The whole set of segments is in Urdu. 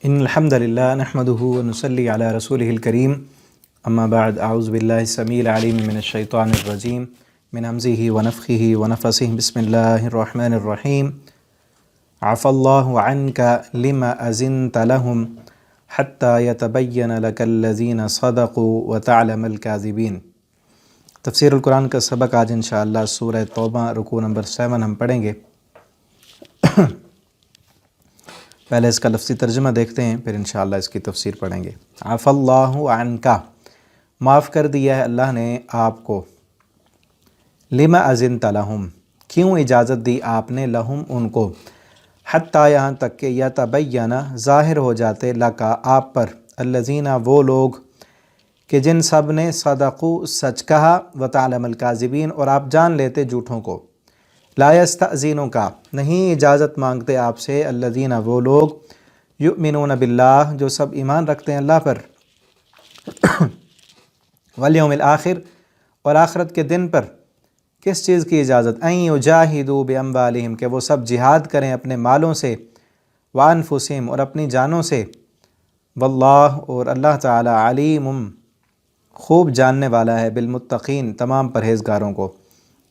ان الحمد للہ نحمده ونصلی علی رسولہ الکریم اما بعد اعوذ باللہ السمیع العلیم من الشیطان الرجیم من ہمزہ ونفخہ ونفثہ بسم اللہ الرحمن الرحیم عفى الله عنك لما أذنت لهم حتى يتبين لك الذين صدقوا وتعلم الكاذبين۔ تفسیر القرآن کا سبق آج انشاءاللہ سورہ توبہ رکوع نمبر 7 ہم پڑھیں گے۔ پہلے اس کا لفظی ترجمہ دیکھتے ہیں، پھر انشاءاللہ اس کی تفسیر پڑھیں گے۔ عفى الله عنك، معاف کر دیا ہے اللہ نے آپ کو۔ لما أذنت لهم، کیوں اجازت دی آپ نے لہم ان کو، حتیٰ یہاں تک کہ یتبین ظاہر ہو جاتے لکا آپ پر، الذین وہ لوگ کہ جن سب نے صدقو سچ کہا، وتعلم الکاذبین اور آپ جان لیتے جھوٹوں کو۔ لا یستأذنک، نہیں اجازت مانگتے آپ سے، الذین وہ لوگ یؤمنون باللہ جو سب ایمان رکھتے ہیں اللہ پر، والیوم الآخر اور آخرت کے دن پر۔ کس چیز کی اجازت؟ ان یجاہدوا باموالہم، کہ وہ سب جہاد کریں اپنے مالوں سے، وانفسہم اور اپنی جانوں سے، واللہ اور اللہ تعالی علیم خوب جاننے والا ہے، بالمتقین تمام پرہیزگاروں کو۔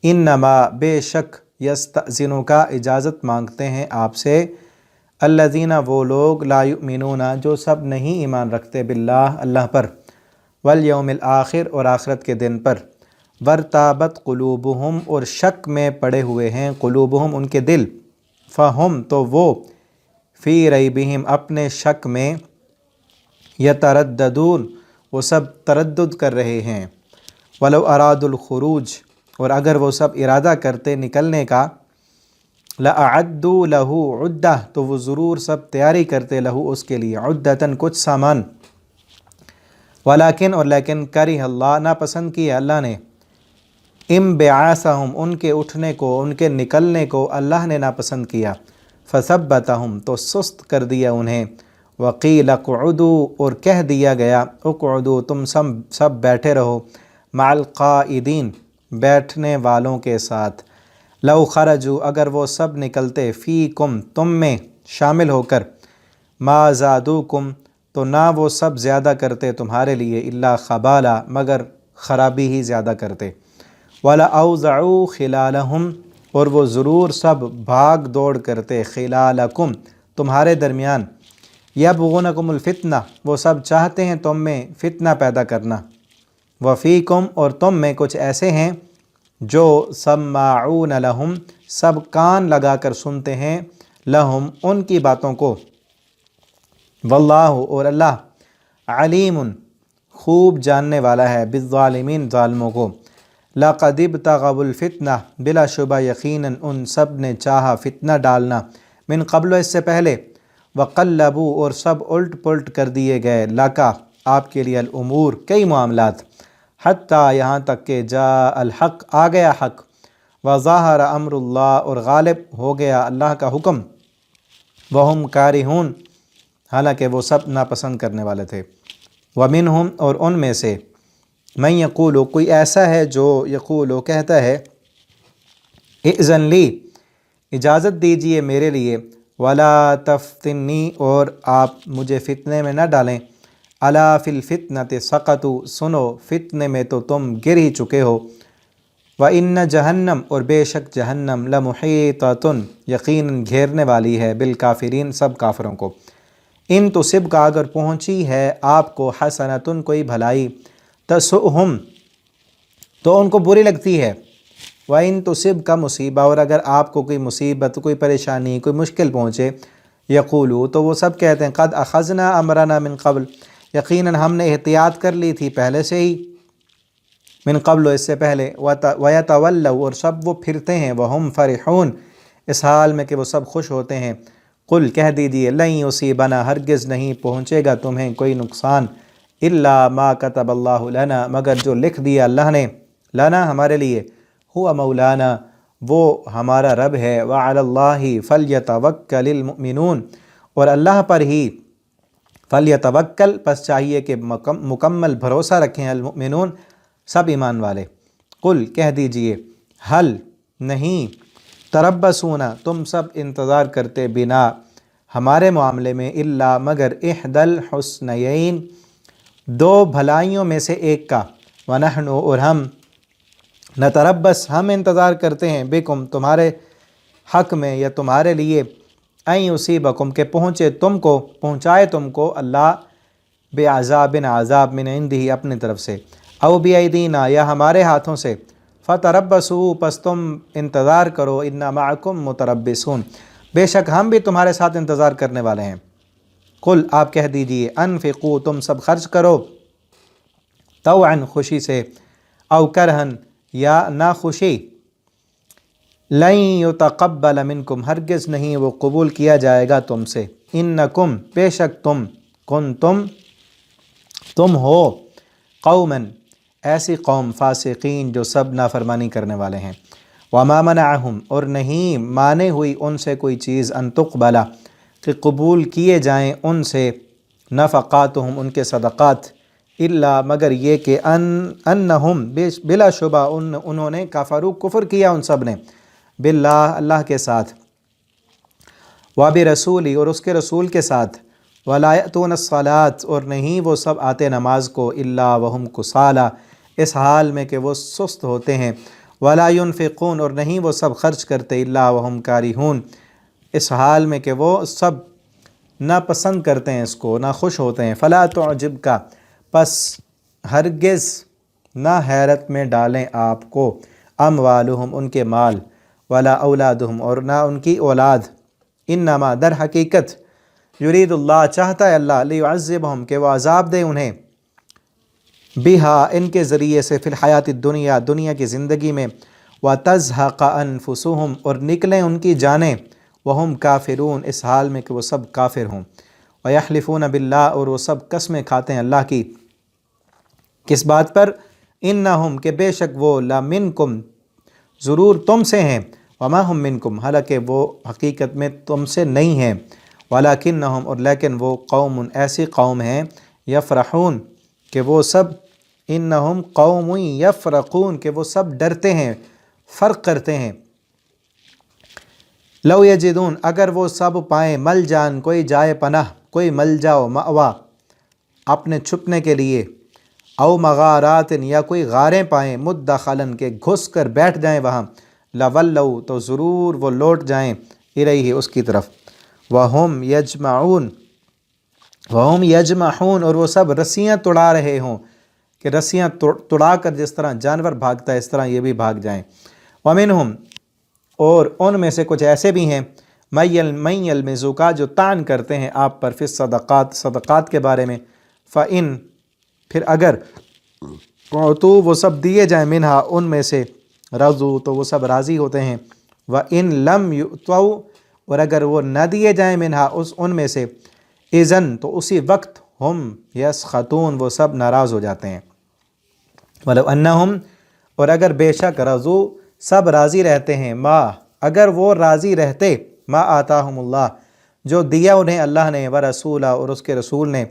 انما بے شک یستأذنک اجازت مانگتے ہیں آپ سے، الذین وہ لوگ لا یؤمنون جو سب نہیں ایمان رکھتے، باللہ اللہ پر، والیوم الآخر اور آخرت کے دن پر، ورتابت قلوبہم اور شک میں پڑے ہوئے ہیں قلوبہم ان کے دل، فہم تو وہ، فی ریبہم اپنے شک میں، یترددون وہ سب تردد کر رہے ہیں، ولو ارادوا الخروج اور اگر وہ سب ارادہ کرتے نکلنے کا، لأعدوا لہ عدہ تو وہ ضرور سب تیاری کرتے لہو اس کے لیے، عدتاً کچھ سامان، ولیکن اور لیکن کرہ اللہ ناپسند کیا اللہ نے، انبعاثہم ان کے اٹھنے کو، ان کے نکلنے کو اللہ نے ناپسند کیا، فثبتہم تو سست کر دیا انہیں، وقیل اقعدوا اور کہہ دیا گیا، اقعدوا تم سب بیٹھے رہو، مع القائدین بیٹھنے والوں کے ساتھ، لو خرجوا اگر وہ سب نکلتے، فیکم تم میں شامل ہو کر، ما زادوکم تو نہ وہ سب زیادہ کرتے تمہارے لیے، الا خبالا مگر خرابی ہی زیادہ کرتے، وَلَأَوْضَعُوا خِلَالَهُمْ اور وہ ضرور سب بھاگ دوڑ کرتے، خِلَالَكُمْ تمہارے درمیان، يَبْغُونَكُمُ الْفِتْنَةَ وہ سب چاہتے ہیں تم میں فتنہ پیدا کرنا، وَفِيكُمْ اور تم میں کچھ ایسے ہیں جو سماعون لہم سب کان لگا کر سنتے ہیں، لہم ان کی باتوں کو، واللہ اور اللہ علیم خوب جاننے والا ہے، بالظالمین ظالموں کو۔ لقد ابتغوا الفتنہ بلا شبہ یقیناً ان سب نے چاہا فتنہ ڈالنا، من قبل اس سے پہلے، وقلبوا اور سب الٹ پلٹ کر دیے گئے، لکا آپ کے لیے، الامور کئی معاملات، حتیٰ یہاں تک کہ جاء الحق آ گیا حق، وظاہر امر اللہ اور غالب ہو گیا اللہ کا حکم، وہم کارہون حالانکہ وہ سب ناپسند کرنے والے تھے، ومنہم اور ان میں سے، من یقول کوئی ایسا ہے جو یقول کہتا ہے، اذن لی اجازت دیجئے میرے لیے، ولا تفتنی اور آپ مجھے فتنے میں نہ ڈالیں، الا فی الفتنۃ سقطوا سنو فتنے میں تو تم گر ہی چکے ہو، وان جہنم اور بے شک جہنم لمحیطۃ یقیناً گھیرنے والی ہے، بالکافرین سب کافروں کو، ان تصب کا اگر پہنچی ہے آپ کو، حسنۃ کوئی بھلائی، تسؤہم تو ان کو بری لگتی ہے، وَإِن تُصِبْكَ مصیبہ اور اگر آپ کو کوئی مصیبت، کوئی پریشانی، کوئی مشکل پہنچے، یقولو تو وہ سب کہتے ہیں، قد اخذنا امرنا من قبل یقیناً ہم نے احتیاط کر لی تھی پہلے سے ہی، من قبل اس سے پہلے، وَيَتَوَلَّوْا اور سب وہ پھرتے ہیں، وَهُمْ فَرِحُونَ اس حال میں کہ وہ سب خوش ہوتے ہیں، قل کہہ دیجئے، لن یصیبنا ہرگز نہیں پہنچے گا تمہیں کوئی نقصان، الا ما کتب اللہ لنا مگر جو لکھ دیا اللہ نے، لنا ہمارے لیے، ہوا مولانا وہ ہمارا رب ہے، وعلی اللہ فلیتوکل المؤمنون اور اللہ پر ہی، فلیتوکل پس چاہیے کہ مکمل بھروسہ رکھیں، المؤمنون سب ایمان والے، قل کہہ دیجئے، حل نہیں، تربصون تم سب انتظار کرتے، بنا ہمارے معاملے میں الا مگر احدى الحسنیین دو بھلائیوں میں سے ایک کا، ونحن اور ہم نتربص ہم انتظار کرتے ہیں بکم تمہارے حق میں یا تمہارے لیے ان یصیبکم کہ پہنچائے تم کو اللہ بعذاب عذاب من عنده اپنی طرف سے، او بایدینا یا ہمارے ہاتھوں سے، فتربصوا پس تم انتظار کرو انا معکم متربصون بے شک ہم بھی تمہارے ساتھ انتظار کرنے والے ہیں۔ قل آپ کہہ دیجئے انفقوا تم سب خرچ کرو، طوعا خوشی سے، او کرہن یا ناخوشی، لن یتقبل منکم ہرگز نہیں وہ قبول کیا جائے گا تم سے، انکم بے شک تم ہو قوماً ایسی قوم فاسقین جو سب نافرمانی کرنے والے ہیں، وما منعہم اور نہیں مانے ہوئی ان سے کوئی چیز ان تقبل کہ قبول کیے جائیں ان سے نفقاتہم ان کے صدقات، الا مگر یہ کہ انہم بلا شبہ انہوں نے کفر کیا ان سب نے، باللہ اللہ کے ساتھ، وبرسولی اور اس کے رسول کے ساتھ، ولا یأتون الصلاۃ اور نہیں وہ سب آتے نماز کو، الا وہم کسالى اس حال میں کہ وہ سست ہوتے ہیں، ولا ينفقون اور نہیں وہ سب خرچ کرتے، الا وہم کارہون اس حال میں کہ وہ سب ناپسند کرتے ہیں اس کو، نہ خوش ہوتے ہیں، فلا تعجبک پس ہرگز نہ حیرت میں ڈالیں آپ کو، اموالہم ان کے مال، ولا اولادہم اور نہ ان کی اولاد، انما در حقیقت یرید اللہ چاہتا ہے اللہ لیعذبہم کہ وہ عذاب دے انہیں، بہا ان کے ذریعے سے، فی الحیات الدنیا دنیا کی زندگی میں، وتزہق انفسہم اور نکلیں ان کی جانیں، وہم کافرون اس حال میں کہ وہ سب کافر ہوں، ویحلفون باللہ اور وہ سب قسمیں کھاتے ہیں اللہ کی، کس بات پر، انہم کہ بے شک وہ لمنکم ضرور تم سے ہیں، وما ہم منکم حالانکہ وہ حقیقت میں تم سے نہیں ہیں، ولکنہم اور لیکن وہ قوم ایسی قوم ہیں، یفرحون کہ وہ سب، انہم قوم یفرقون کہ وہ سب ڈرتے ہیں، فرق کرتے ہیں، لو یجدون اگر وہ سب پائیں مل جان کوئی جائے پناہ، کوئی مل جاؤ مأوا اپنے چھپنے کے لیے، او مغارات یا کوئی غاریں پائیں، مدخلاً کے گھس کر بیٹھ جائیں وہاں، لولوا تو ضرور وہ لوٹ جائیں، الیہ اس کی طرف، وہم یجمعون اور وہ سب رسیاں توڑا رہے ہوں، کہ رسیاں توڑا کر جس طرح جانور بھاگتا ہے اس طرح یہ بھی بھاگ جائیں، ومنہم اور ان میں سے کچھ ایسے بھی ہیں، من یلمزوک جو طعن کرتے ہیں آپ پر، فی الصدقات صدقات کے بارے میں، فإن پھر اگر تو وہ سب دیے جائیں منہا ان میں سے، رضو تو وہ سب راضی ہوتے ہیں، وإن لم یؤتوا اور اگر وہ نہ دیے جائیں منہا ان میں سے، اذن تو اسی وقت، ہم یسخطون وہ سب ناراض ہو جاتے ہیں، ولو انہم اور اگر بے شک رضو سب راضی رہتے ہیں، ما اگر وہ راضی رہتے، ما آتاہم اللہ جو دیا انہیں اللہ نے، ورسولہ اور اس کے رسول نے،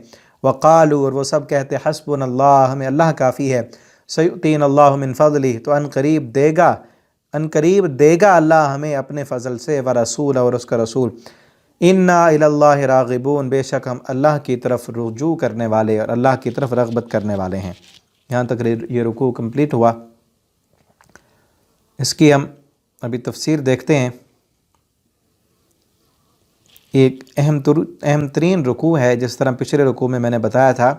وقالوا اور وہ سب کہتے حسبنا اللہ ہمیں اللہ کافی ہے، سیؤتینا اللہ من فضلہ تو ان قریب دے گا اللہ ہمیں اپنے فضل سے، ورسول اور اس کا رسول، انا الی اللہ راغبون بے شک ہم اللہ کی طرف رجوع کرنے والے اور اللہ کی طرف رغبت کرنے والے ہیں۔ یہاں تک یہ رکوع کمپلیٹ ہوا، اس کی ہم ابھی تفسیر دیکھتے ہیں۔ ایک اہم ترین رکوع ہے، جس طرح پچھلے رکوع میں نے بتایا تھا،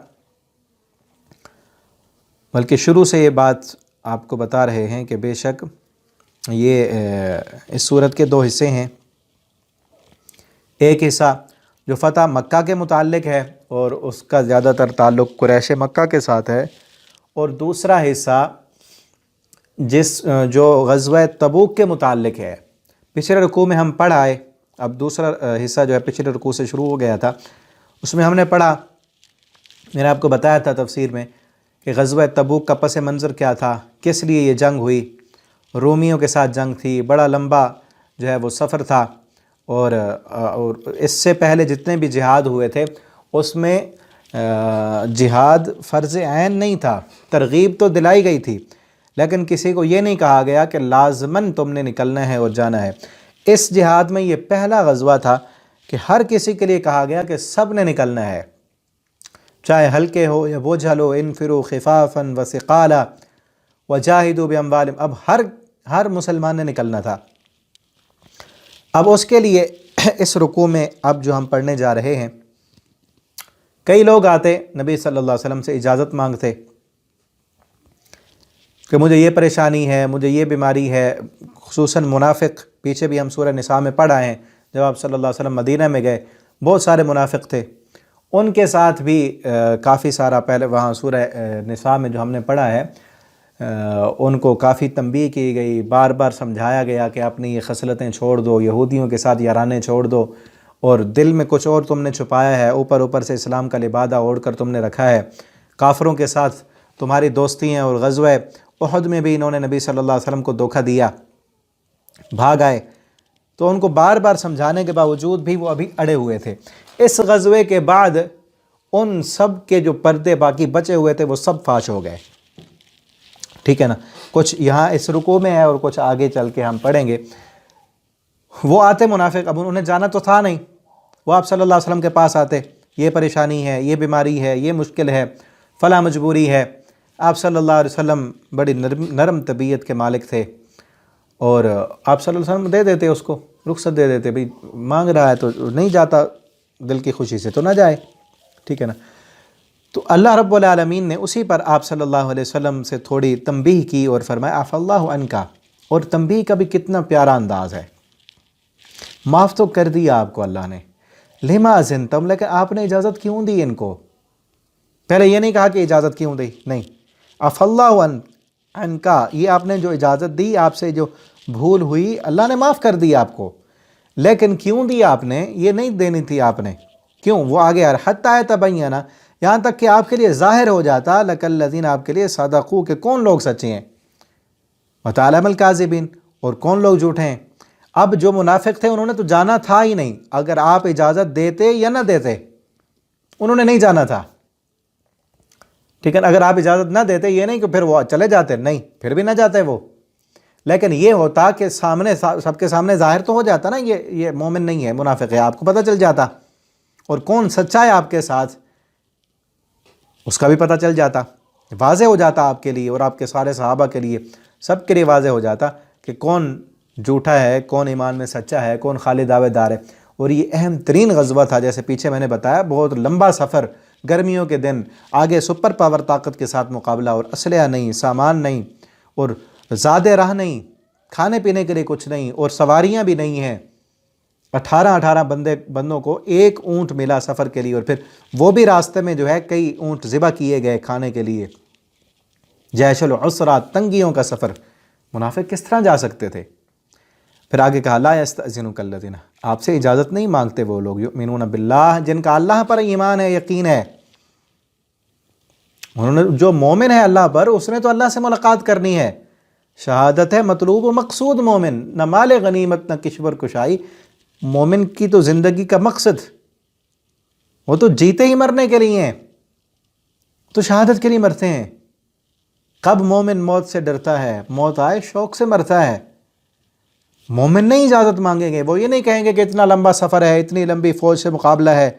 بلکہ شروع سے یہ بات آپ کو بتا رہے ہیں کہ بے شک یہ اس صورت کے دو حصے ہیں، ایک حصہ جو فتح مکہ کے متعلق ہے اور اس کا زیادہ تر تعلق قریش مکہ کے ساتھ ہے، اور دوسرا حصہ جو غزوہ تبوک کے متعلق ہے۔ پچھلے رکوع میں ہم پڑھ آئے، اب دوسرا حصہ جو ہے پچھلے رکوع سے شروع ہو گیا تھا، اس میں ہم نے پڑھا، میں نے آپ کو بتایا تھا تفسیر میں کہ غزوہ تبوک کا پس منظر کیا تھا، کس لیے یہ جنگ ہوئی، رومیوں کے ساتھ جنگ تھی، بڑا لمبا جو ہے وہ سفر تھا، اور اس سے پہلے جتنے بھی جہاد ہوئے تھے اس میں جہاد فرض عین نہیں تھا، ترغیب تو دلائی گئی تھی، لیکن کسی کو یہ نہیں کہا گیا کہ لازماً تم نے نکلنا ہے اور جانا ہے۔ اس جہاد میں یہ پہلا غزوہ تھا کہ ہر کسی کے لیے کہا گیا کہ سب نے نکلنا ہے، چاہے ہلکے ہو یا بوجھل ہو، انفروا خفافا وثقالا وجاہدوا باموالکم، اب ہر مسلمان نے نکلنا تھا۔ اب اس کے لیے اس رکوع میں اب جو ہم پڑھنے جا رہے ہیں، کئی لوگ آتے نبی صلی اللہ علیہ وسلم سے اجازت مانگتے کہ مجھے یہ پریشانی ہے، مجھے یہ بیماری ہے، خصوصاً منافق، پیچھے بھی ہم سورہ نساء میں پڑھ آئے ہیں، جب آپ صلی اللہ علیہ وسلم مدینہ میں گئے بہت سارے منافق تھے، ان کے ساتھ بھی کافی سارا پہلے وہاں سورہ نساء میں جو ہم نے پڑھا ہے ان کو کافی تنبیہ کی گئی، بار بار سمجھایا گیا کہ اپنی یہ خصلتیں چھوڑ دو، یہودیوں کے ساتھ یارانے چھوڑ دو، اور دل میں کچھ اور تم نے چھپایا ہے، اوپر سے اسلام کا لبادہ اوڑھ کر تم نے رکھا ہے، کافروں کے ساتھ تمہاری دوستی ہیں، اور غزوہ احد میں بھی انہوں نے نبی صلی اللہ علیہ وسلم کو دھوکہ دیا، بھاگ آئے، تو ان کو بار بار سمجھانے کے باوجود بھی وہ ابھی اڑے ہوئے تھے۔ اس غزوے کے بعد ان سب کے جو پردے باقی بچے ہوئے تھے وہ سب فاش ہو گئے، ٹھیک ہے نا، کچھ یہاں اس رکوع میں ہے اور کچھ آگے چل کے ہم پڑھیں گے۔ وہ آتے منافق، اب انہیں جانا تو تھا نہیں، وہ آپ صلی اللہ علیہ وسلم کے پاس آتے، یہ پریشانی ہے، یہ بیماری ہے، یہ مشکل ہے، فلاں مجبوری ہے۔ آپ صلی اللہ علیہ وسلم بڑی نرم طبیعت کے مالک تھے، اور آپ صلی اللہ علیہ وسلم دے دیتے، اس کو رخصت دے دیتے، بھئی مانگ رہا ہے تو نہیں جاتا دل کی خوشی سے تو نہ جائے، ٹھیک ہے نا۔ تو اللہ رب العالمین نے اسی پر آپ صلی اللہ علیہ وسلم سے تھوڑی تنبیہ کی اور فرمایا عفا اللہ عنکا، اور تنبیہ کا بھی کتنا پیارا انداز ہے، معاف تو کر دیا آپ کو اللہ نے، لما اذنتم، لیکن آپ نے اجازت کیوں دی ان کو؟ پہلے یہ نہیں کہا کہ اجازت کیوں دی، نہیں، عفا اللہ عنکا، یہ آپ نے جو اجازت دی، آپ سے جو بھول ہوئی اللہ نے معاف کر دی آپ کو، لیکن کیوں دی آپ نے؟ یہ نہیں دینی تھی آپ نے، کیوں؟ وہ آگے آ رہا حتی یتبین، یہاں تک کہ آپ کے لیے ظاہر ہو جاتا لک الذین، آپ کے لیے صدقوا، کہ کون لوگ سچے ہیں، وتعلم الکاذبین، اور کون لوگ جھوٹے ہیں۔ اب جو منافق تھے انہوں نے تو جانا تھا ہی نہیں، اگر آپ اجازت دیتے یا نہ دیتے، انہوں نے نہیں جانا تھا، ٹھیک ہے، اگر آپ اجازت نہ دیتے، یہ نہیں کہ پھر وہ چلے جاتے، نہیں، پھر بھی نہ جاتے وہ، لیکن یہ ہوتا کہ سامنے سب کے سامنے ظاہر تو ہو جاتا نا، یہ مومن نہیں ہے، منافق ہے، آپ کو پتہ چل جاتا، اور کون سچا ہے آپ کے ساتھ اس کا بھی پتہ چل جاتا، واضح ہو جاتا آپ کے لیے اور آپ کے سارے صحابہ کے لیے، سب کے لیے واضح ہو جاتا کہ کون جھوٹا ہے، کون ایمان میں سچا ہے، کون خالی دعوے دار ہے۔ اور یہ اہم ترین غزوہ تھا، جیسے پیچھے میں نے بتایا، بہت لمبا سفر، گرمیوں کے دن، آگے سپر پاور طاقت کے ساتھ مقابلہ، اور اسلحہ نہیں، سامان نہیں، اور زیادہ راہ نہیں، کھانے پینے کے لیے کچھ نہیں، اور سواریاں بھی نہیں ہیں، 18 بندوں کو ایک اونٹ ملا سفر کے لیے، اور پھر وہ بھی راستے میں جو ہے کئی اونٹ ذبح کیے گئے کھانے کے لیے، جیش العسرہ، تنگیوں کا سفر، منافق کس طرح جا سکتے تھے؟ پھر آگے کہا لا یستأذنک الذین، آپ سے اجازت نہیں مانگتے وہ لوگ، یؤمنون باللہ، جن کا اللہ پر ایمان ہے، یقین ہے، انہوں نے، جو مومن ہے اللہ پر، اس نے تو اللہ سے ملاقات کرنی ہے، شہادت ہے مطلوب و مقصود مومن، نہ مال غنیمت نہ کشور کشائی، مومن کی تو زندگی کا مقصد، وہ تو جیتے ہی مرنے کے لیے ہیں، تو شہادت کے لیے مرتے ہیں۔ کب مومن موت سے ڈرتا ہے؟ موت آئے شوق سے مرتا ہے۔ مومن نہیں اجازت مانگیں گے، وہ یہ نہیں کہیں گے کہ اتنا لمبا سفر ہے، اتنی لمبی فوج سے مقابلہ ہے،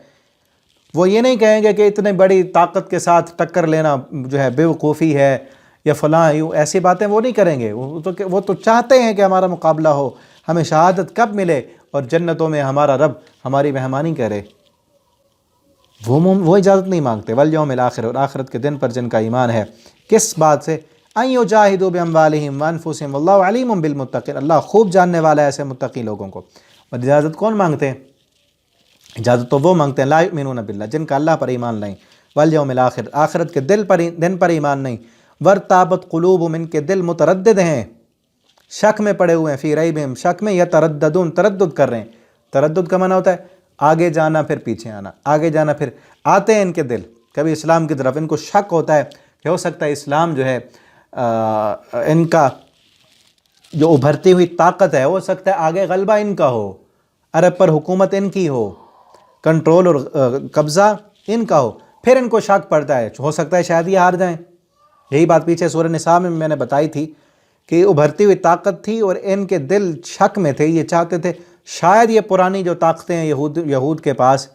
وہ یہ نہیں کہیں گے کہ اتنی بڑی طاقت کے ساتھ ٹکر لینا جو ہے بیوقوفی ہے یا فلاں، یوں ایسی باتیں وہ نہیں کریں گے، وہ تو چاہتے ہیں کہ ہمارا مقابلہ ہو، ہمیں شہادت کب ملے اور جنتوں میں ہمارا رب ہماری مہمانی کرے، وہ اجازت نہیں مانگتے۔ والیوم الآخر، اور آخرت کے دن پر جن کا ایمان ہے، کس بات سے؟ ان یجاہدوا باموالہم وانفسہم واللہ علیم بالمتقین، اللہ خوب جاننے والا ہے ایسے متقی لوگوں کو۔ اور اجازت کون مانگتے ہیں؟ اجازت تو وہ مانگتے ہیں لا یؤمنون باللہ، جن کا اللہ پر ایمان نہیں، والیوم الآخر، آخرت کے دن پر ایمان نہیں، ورتابت قلوبہم، ان کے دل متردد ہیں، شک میں پڑے ہوئے ہیں، فی ریبہم، شک میں، یترددون، تردد کر رہے ہیں۔ تردد کا معنی ہوتا ہے آگے جانا پھر پیچھے آنا، آگے جانا پھر آتے ہیں ان کے دل کبھی اسلام کی طرف، ان کو شک ہوتا ہے کہ ہو سکتا ہے اسلام جو ہے ان کا جو ابھرتی ہوئی طاقت ہے، ہو سکتا ہے آگے غلبہ ان کا ہو، عرب پر حکومت ان کی ہو، کنٹرول اور قبضہ ان کا ہو، پھر ان کو شک پڑتا ہے، ہو سکتا ہے شاید یہ ہار جائیں۔ یہی بات پیچھے سورہ نساء میں نے بتائی تھی کہ ابھرتی ہوئی طاقت تھی اور ان کے دل شک میں تھے، یہ چاہتے تھے شاید یہ پرانی جو طاقتیں ہیں یہود کے پاس،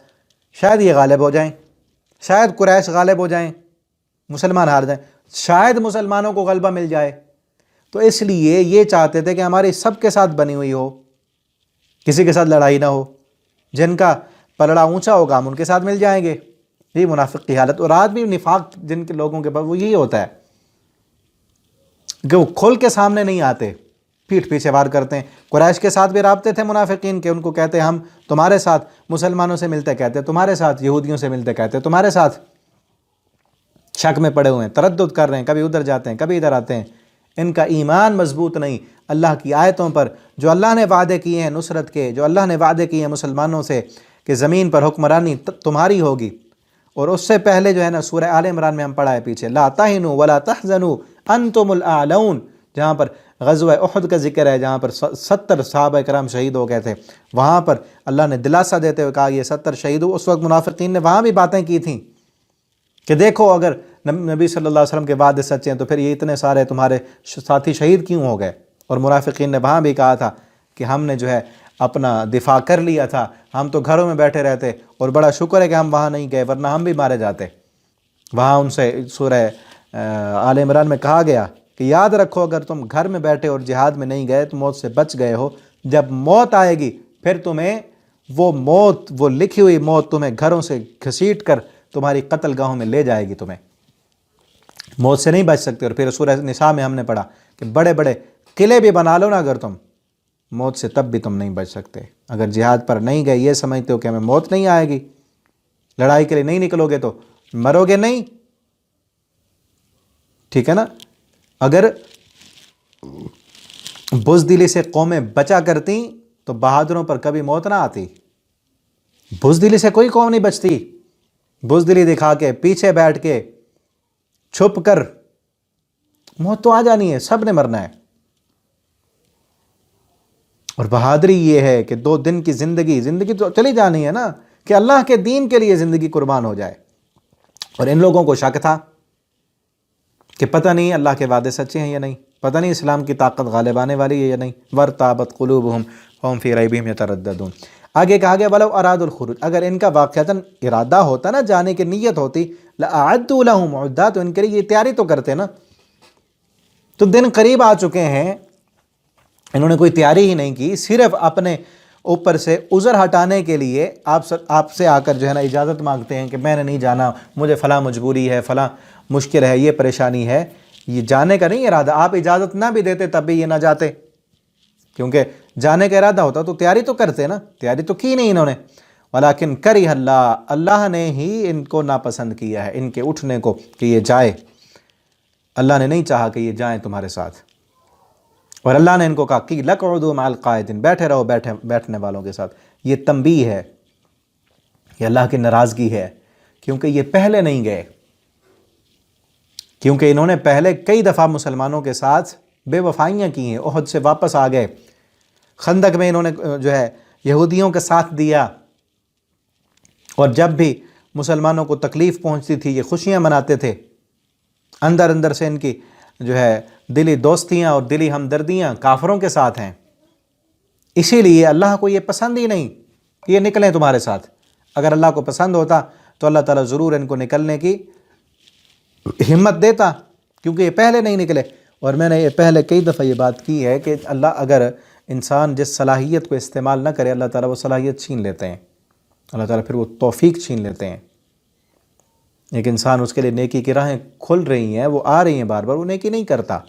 شاید یہ غالب ہو جائیں، شاید قریش غالب ہو جائیں، مسلمان ہار جائیں، شاید مسلمانوں کو غلبہ مل جائے، تو اس لیے یہ چاہتے تھے کہ ہماری سب کے ساتھ بنی ہوئی ہو، کسی کے ساتھ لڑائی نہ ہو، جن کا پلڑا اونچا ہوگا ہم ان کے ساتھ مل جائیں گے۔ یہ منافق کی حالت، اور آج بھی نفاق جن کے لوگوں کے پاس وہ یہی ہوتا ہے کہ وہ کھول کے سامنے نہیں آتے، پیٹھ پیچھے وار کرتے ہیں۔ قریش کے ساتھ بھی رابطے تھے منافقین کے، ان کو کہتے ہم تمہارے ساتھ، مسلمانوں سے ملتے کہتے تمہارے ساتھ، یہودیوں سے ملتے کہتے تمہارے ساتھ، شک میں پڑے ہوئے ہیں، تردد کر رہے ہیں، کبھی ادھر جاتے ہیں کبھی ادھر آتے ہیں، ان کا ایمان مضبوط نہیں اللہ کی آیتوں پر، جو اللہ نے وعدے کیے ہیں نصرت کے، جو اللہ نے وعدے کیے ہیں مسلمانوں سے کہ زمین پر حکمرانی تمہاری ہوگی۔ اور اس سے پہلے جو ہے نا سورہ آل عمران میں ہم پڑھا ہے پیچھے، لا تہنوا ولا تحزنوا انتم الاعلون، جہاں پر غزوہ احد کا ذکر ہے، جہاں پر 70 صحابہ کرام شہید ہو گئے تھے، وہاں پر اللہ نے دلاسہ دیتے ہوئے کہا یہ 70 شہید ہو۔ اس وقت منافقین نے وہاں بھی باتیں کی تھیں کہ دیکھو اگر نبی صلی اللہ علیہ وسلم کے وعدے سچے ہیں تو پھر یہ اتنے سارے تمہارے ساتھی شہید کیوں ہو گئے؟ اور منافقین نے وہاں بھی کہا تھا کہ ہم نے جو ہے اپنا دفاع کر لیا تھا، ہم تو گھروں میں بیٹھے رہتے، اور بڑا شکر ہے کہ ہم وہاں نہیں گئے ورنہ ہم بھی مارے جاتے۔ وہاں ان سے سورہ آل عمران میں کہا گیا کہ یاد رکھو اگر تم گھر میں بیٹھے اور جہاد میں نہیں گئے تو موت سے بچ گئے ہو، جب موت آئے گی پھر تمہیں وہ موت، وہ لکھی ہوئی موت تمہیں گھروں سے گھسیٹ کر تمہاری قتل گاہوں میں لے جائے گی، تمہیں موت سے نہیں بچ سکتے۔ اور پھر سورہ نساء میں ہم نے پڑھا کہ بڑے بڑے قلعے بھی بنا لو نا اگر تم، موت سے تب بھی تم نہیں بچ سکتے۔ اگر جہاد پر نہیں گئے، یہ سمجھتے ہو کہ ہمیں موت نہیں آئے گی، لڑائی کے لیے نہیں نکلو گے تو مرو گے نہیں، ٹھیک ہے نا؟ اگر بزدلی سے قومیں بچا کرتی تو بہادروں پر کبھی موت نہ آتی۔ بزدلی سے کوئی قوم نہیں بچتی، بزدلی دکھا کے، پیچھے بیٹھ کے، چھپ کر، موت تو آ جانی ہے، سب نے مرنا ہے۔ اور بہادری یہ ہے کہ 2 دن کی زندگی تو چلی جانی ہے نا، کہ اللہ کے دین کے لیے زندگی قربان ہو جائے۔ اور ان لوگوں کو شک تھا کہ پتہ نہیں اللہ کے وعدے سچے ہیں یا نہیں، پتہ نہیں اسلام کی طاقت غالب آنے والی ہے یا نہیں۔ وارتابت قلوبہم فہم فی ریبہم یترددون۔ آگے کہا گیا ولو ارادوا الخروج، اگر ان کا واقعتاً ارادہ ہوتا نا، جانے کی نیت ہوتی، لأعدوا لہم عدۃ، تو ان کے لیے یہ تیاری تو کرتے نا۔ تو دن قریب آ چکے ہیں، انہوں نے کوئی تیاری ہی نہیں کی، صرف اپنے اوپر سے عذر ہٹانے کے لیے آپ سے آ کر جو ہے نا اجازت مانگتے ہیں کہ میں نے نہیں جانا، مجھے فلاں مجبوری ہے، فلاں مشکل ہے، یہ پریشانی ہے۔ یہ جانے کا نہیں ارادہ، آپ اجازت نہ بھی دیتے تب بھی یہ نہ جاتے، کیونکہ جانے کا ارادہ ہوتا تو تیاری تو کرتے نا، تیاری تو کی نہیں انہوں نے۔ ولیکن کرہ اللہ، اللہ نے ہی ان کو ناپسند کیا ہے، ان کے اٹھنے کو، کہ یہ جائے۔ اللہ نے نہیں چاہا کہ یہ جائیں تمہارے ساتھ، اور اللہ نے ان کو کہا کہ لَقْعُدُوا مَعَ الْقَاعِدِينَ، بیٹھے رہو بیٹھنے والوں کے ساتھ۔ یہ تنبیہ ہے، یہ اللہ کی ناراضگی ہے، کیونکہ یہ پہلے نہیں گئے، کیونکہ انہوں نے پہلے کئی دفعہ مسلمانوں کے ساتھ بے وفائیاں کی ہیں، احد سے واپس آ گئے، خندق میں انہوں نے جو ہے یہودیوں کا ساتھ دیا، اور جب بھی مسلمانوں کو تکلیف پہنچتی تھی یہ خوشیاں مناتے تھے، اندر اندر سے ان کی جو ہے دلی دوستیاں اور دلی ہمدردیاں کافروں کے ساتھ ہیں۔ اسی لیے اللہ کو یہ پسند ہی نہیں کہ یہ نکلیں تمہارے ساتھ۔ اگر اللہ کو پسند ہوتا تو اللہ تعالیٰ ضرور ان کو نکلنے کی ہمت دیتا، کیونکہ یہ پہلے نہیں نکلے۔ اور میں نے یہ پہلے کئی دفعہ یہ بات کی ہے کہ اللہ اگر انسان جس صلاحیت کو استعمال نہ کرے، اللہ تعالیٰ وہ صلاحیت چھین لیتے ہیں، اللہ تعالیٰ پھر وہ توفیق چھین لیتے ہیں۔ ایک انسان، اس کے لیے نیکی کی راہیں کھل رہی ہیں، وہ آ رہی ہیں بار بار، وہ نیکی نہیں کرتا،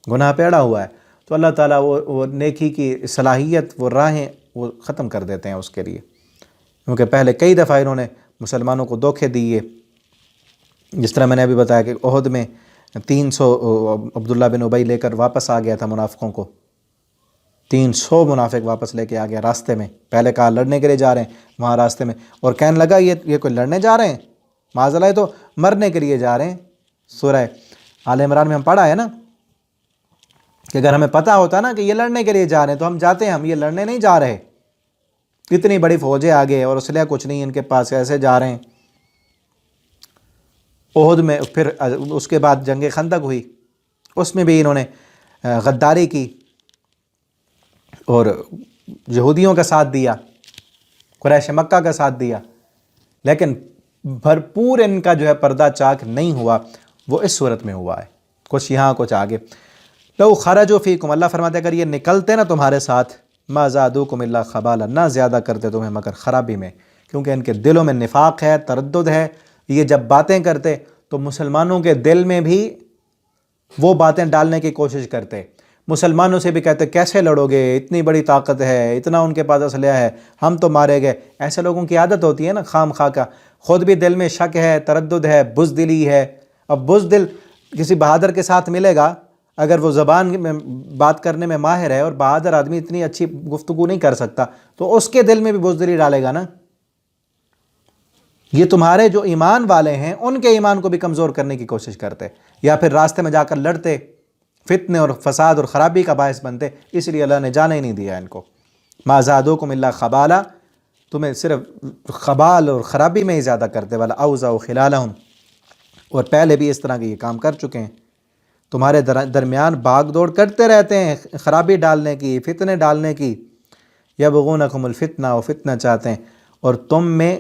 گناہ پہ اڑا ہوا ہے، تو اللہ تعالیٰ وہ نیکی کی صلاحیت، وہ راہیں وہ ختم کر دیتے ہیں اس کے لیے، کیونکہ پہلے کئی دفعہ انہوں نے مسلمانوں کو دھوکے دیے۔ جس طرح میں نے ابھی بتایا کہ احد میں 300 عبداللہ بن ابی لے کر واپس آ گیا تھا منافقوں کو، 300 منافق واپس لے کے آ گیا راستے میں۔ پہلے کہا لڑنے کے لیے جا رہے ہیں، وہاں راستے میں، اور کہنے لگا یہ کوئی لڑنے جا رہے ہیں، معاذ اللہ تو مرنے کے لیے جا رہے ہیں۔ سورہ آل عمران میں ہم پڑھا ہے نا کہ اگر ہمیں پتہ ہوتا نا کہ یہ لڑنے کے لیے جا رہے ہیں تو ہم جاتے، ہم یہ لڑنے نہیں جا رہے، اتنی بڑی فوجیں آگے اور اسلحہ کچھ نہیں ان کے پاس، ایسے جا رہے ہیں۔ احد میں پھر اس کے بعد جنگ خندق ہوئی، اس میں بھی انہوں نے غداری کی، اور یہودیوں کا ساتھ دیا، قریش مکہ کا ساتھ دیا، لیکن بھرپور ان کا جو ہے پردہ چاک نہیں ہوا، وہ اس صورت میں ہوا ہے، کچھ یہاں کچھ آگے۔ لو خرجوا فیکم، اللہ فرماتے اگر یہ نکلتے نا تمہارے ساتھ، ما زادوکم الا خبالا، نہ زیادہ کرتے تمہیں مگر خرابی میں، کیونکہ ان کے دلوں میں نفاق ہے، تردد ہے۔ یہ جب باتیں کرتے تو مسلمانوں کے دل میں بھی وہ باتیں ڈالنے کی کوشش کرتے، مسلمانوں سے بھی کہتے کیسے لڑو گے، اتنی بڑی طاقت ہے، اتنا ان کے پاس اسلحہ ہے، ہم تو مارے گئے۔ ایسے لوگوں کی عادت ہوتی ہے نا خام خواہ کا، خود بھی دل میں شک ہے، تردد ہے، بزدلی ہے۔ اب بزدل کسی بہادر کے ساتھ ملے گا، اگر وہ زبان میں بات کرنے میں ماہر ہے اور بہادر آدمی اتنی اچھی گفتگو نہیں کر سکتا، تو اس کے دل میں بھی بزدلی ڈالے گا نا۔ یہ تمہارے جو ایمان والے ہیں ان کے ایمان کو بھی کمزور کرنے کی کوشش کرتے، یا پھر راستے میں جا کر لڑتے، فتنے اور فساد اور خرابی کا باعث بنتے، اس لیے اللہ نے جانے ہی نہیں دیا ان کو۔ ما زادوکم الا خبالا، تمہیں صرف خبال اور خرابی میں ہی زیادہ کرتے والا، اوزعوا خلالہم، اور پہلے بھی اس طرح کے یہ کام کر چکے ہیں، تمہارے درمیان بھاگ دوڑ کرتے رہتے ہیں خرابی ڈالنے کی، فتنے ڈالنے کی۔ یبغونکم الفتنہ، وہ فتنہ چاہتے ہیں، اور تم میں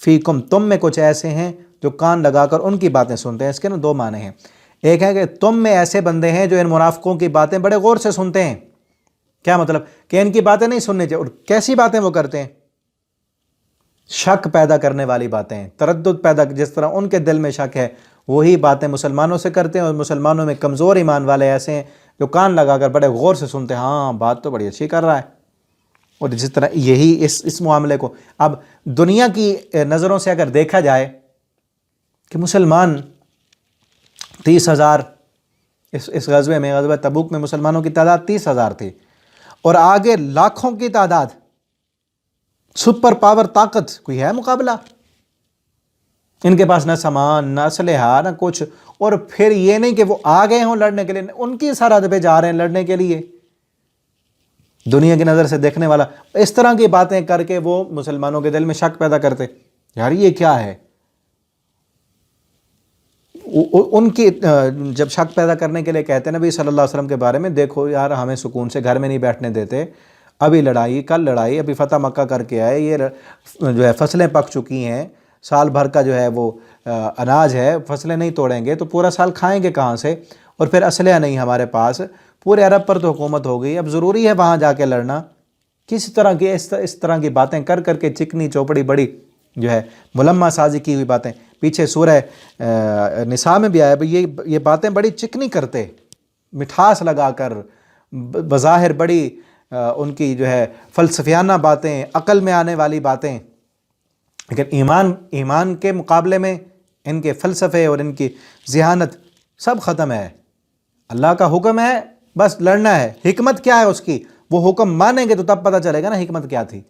فیکم، تم میں کچھ ایسے ہیں جو کان لگا کر ان کی باتیں سنتے ہیں۔ اس کے نا دو معنی ہیں، ایک ہے کہ تم میں ایسے بندے ہیں جو ان منافقوں کی باتیں بڑے غور سے سنتے ہیں۔ کیا مطلب؟ کہ ان کی باتیں نہیں سننی چاہیے، اور کیسی باتیں وہ کرتے ہیں؟ شک پیدا کرنے والی باتیں، تردد پیدا، جس طرح ان کے دل میں شک ہے وہی باتیں مسلمانوں سے کرتے ہیں، اور مسلمانوں میں کمزور ایمان والے ایسے ہیں جو کان لگا کر بڑے غور سے سنتے ہیں، ہاں بات تو بڑی اچھی کر رہا ہے۔ اور جس طرح یہی اس معاملے کو اب دنیا کی نظروں سے اگر دیکھا جائے کہ مسلمان 30,000 اس غزوے میں، غزوہ تبوک میں مسلمانوں کی تعداد 30,000 تھی، اور آگے لاکھوں کی تعداد، سپر پاور طاقت، کوئی ہے مقابلہ؟ ان کے پاس نہ سامان، نہ اسلحہ، نہ کچھ، اور پھر یہ نہیں کہ وہ آ گئے ہوں لڑنے کے لیے، ان کی سرحد پہ جا رہے ہیں لڑنے کے لیے۔ دنیا کی نظر سے دیکھنے والا اس طرح کی باتیں کر کے وہ مسلمانوں کے دل میں شک پیدا کرتے، یار یہ کیا ہے؟ ان کی جب شک پیدا کرنے کے لیے کہتے ہیں نبی صلی اللہ علیہ وسلم کے بارے میں، دیکھو یار ہمیں سکون سے گھر میں نہیں بیٹھنے دیتے، ابھی لڑائی، کل لڑائی، ابھی فتح مکہ کر کے آئے، یہ جو ہے فصلیں پک چکی ہیں، سال بھر کا جو ہے وہ اناج ہے، فصلیں نہیں توڑیں گے تو پورا سال کھائیں گے کہاں سے؟ اور پھر اسلحہ نہیں ہمارے پاس، پورے عرب پر تو حکومت ہو گئی، اب ضروری ہے وہاں جا کے لڑنا۔ کس طرح کی اس طرح کی باتیں کر کر کے چکنی چوپڑی بڑی جو ہے ملمہ سازی کی ہوئی باتیں، پیچھے سورہ نساء میں بھی آیا، یہ باتیں بڑی چکنی کرتے، مٹھاس لگا کر، بظاہر بڑی ان کی جو ہے فلسفیانہ باتیں، عقل میں آنے والی باتیں، لیکن ایمان کے مقابلے میں ان کے فلسفے اور ان کی ذہانت سب ختم ہے۔ اللہ کا حکم ہے، بس لڑنا ہے، حکمت کیا ہے اس کی؟ وہ حکم مانیں گے تو تب پتہ چلے گا نا حکمت کیا تھی۔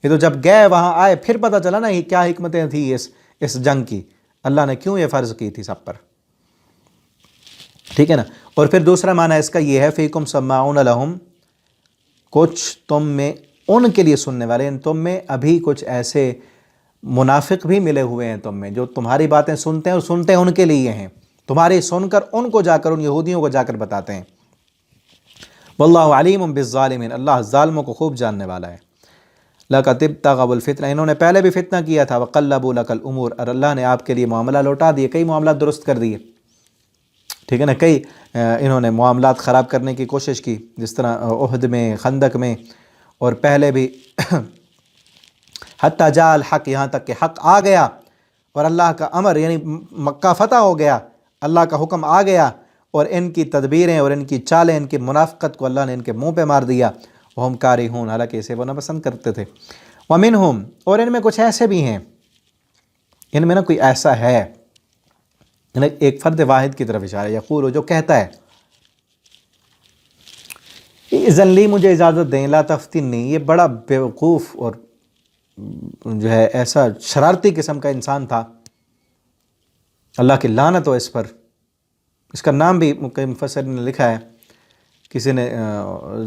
یہ تو جب گئے وہاں آئے پھر پتہ چلا نا کیا حکمتیں تھیں اس جنگ کی، اللہ نے کیوں یہ فرض کی تھی سب پر، ٹھیک ہے نا۔ اور پھر دوسرا معنی اس کا یہ ہے، فیکم سماعون لہم، کچھ تم میں ان کے لیے سننے والے، تم میں ابھی کچھ ایسے منافق بھی ملے ہوئے ہیں تم میں، جو تمہاری باتیں سنتے ہیں اور سنتے ہیں ان کے لیے ہیں، تمہاری سن کر ان کو جا کر، ان یہودیوں کو جا کر بتاتے ہیں۔ واللہ علیم بالظالمین، اللہ ظالموں کو خوب جاننے والا ہے۔ لَقَدِ ابْتَغَوُا الْفِتْنَةَ، انہوں نے پہلے بھی فتنہ کیا تھا، وَقَلَّبُوا لَكَ الْأُمُورَ، اور اللہ نے آپ کے لیے معاملہ لوٹا دیے، کئی معاملات درست کر دیے، ٹھیک ہے نا۔ کئی انہوں نے معاملات خراب کرنے کی کوشش کی، جس طرح احد میں، خندق میں، اور پہلے بھی حتی جاء الحق، یہاں تک کہ حق آ گیا اور اللہ کا امر، یعنی مکہ فتح ہو گیا، اللہ کا حکم آ گیا، اور ان کی تدبیریں اور ان کی چالیں، ان کی منافقت کو اللہ نے ان کے منہ پہ مار دیا۔ وہم کارہون، حالانکہ اسے وہ ناپسند کرتے تھے۔ ومنہم، اور ان میں کچھ ایسے بھی ہیں، ان میں نا کوئی ایسا ہے، ایک فرد واحد کی طرف اشارہ، یقول، جو کہتا ہے، اذن لی، مجھے اجازت دیں، لا تفتنی، یہ بڑا بیوقوف اور جو ہے ایسا شرارتی قسم کا انسان تھا، اللہ کی لعنت ہو اس پر۔ اس کا نام بھی مفسرین نے لکھا ہے، کسی نے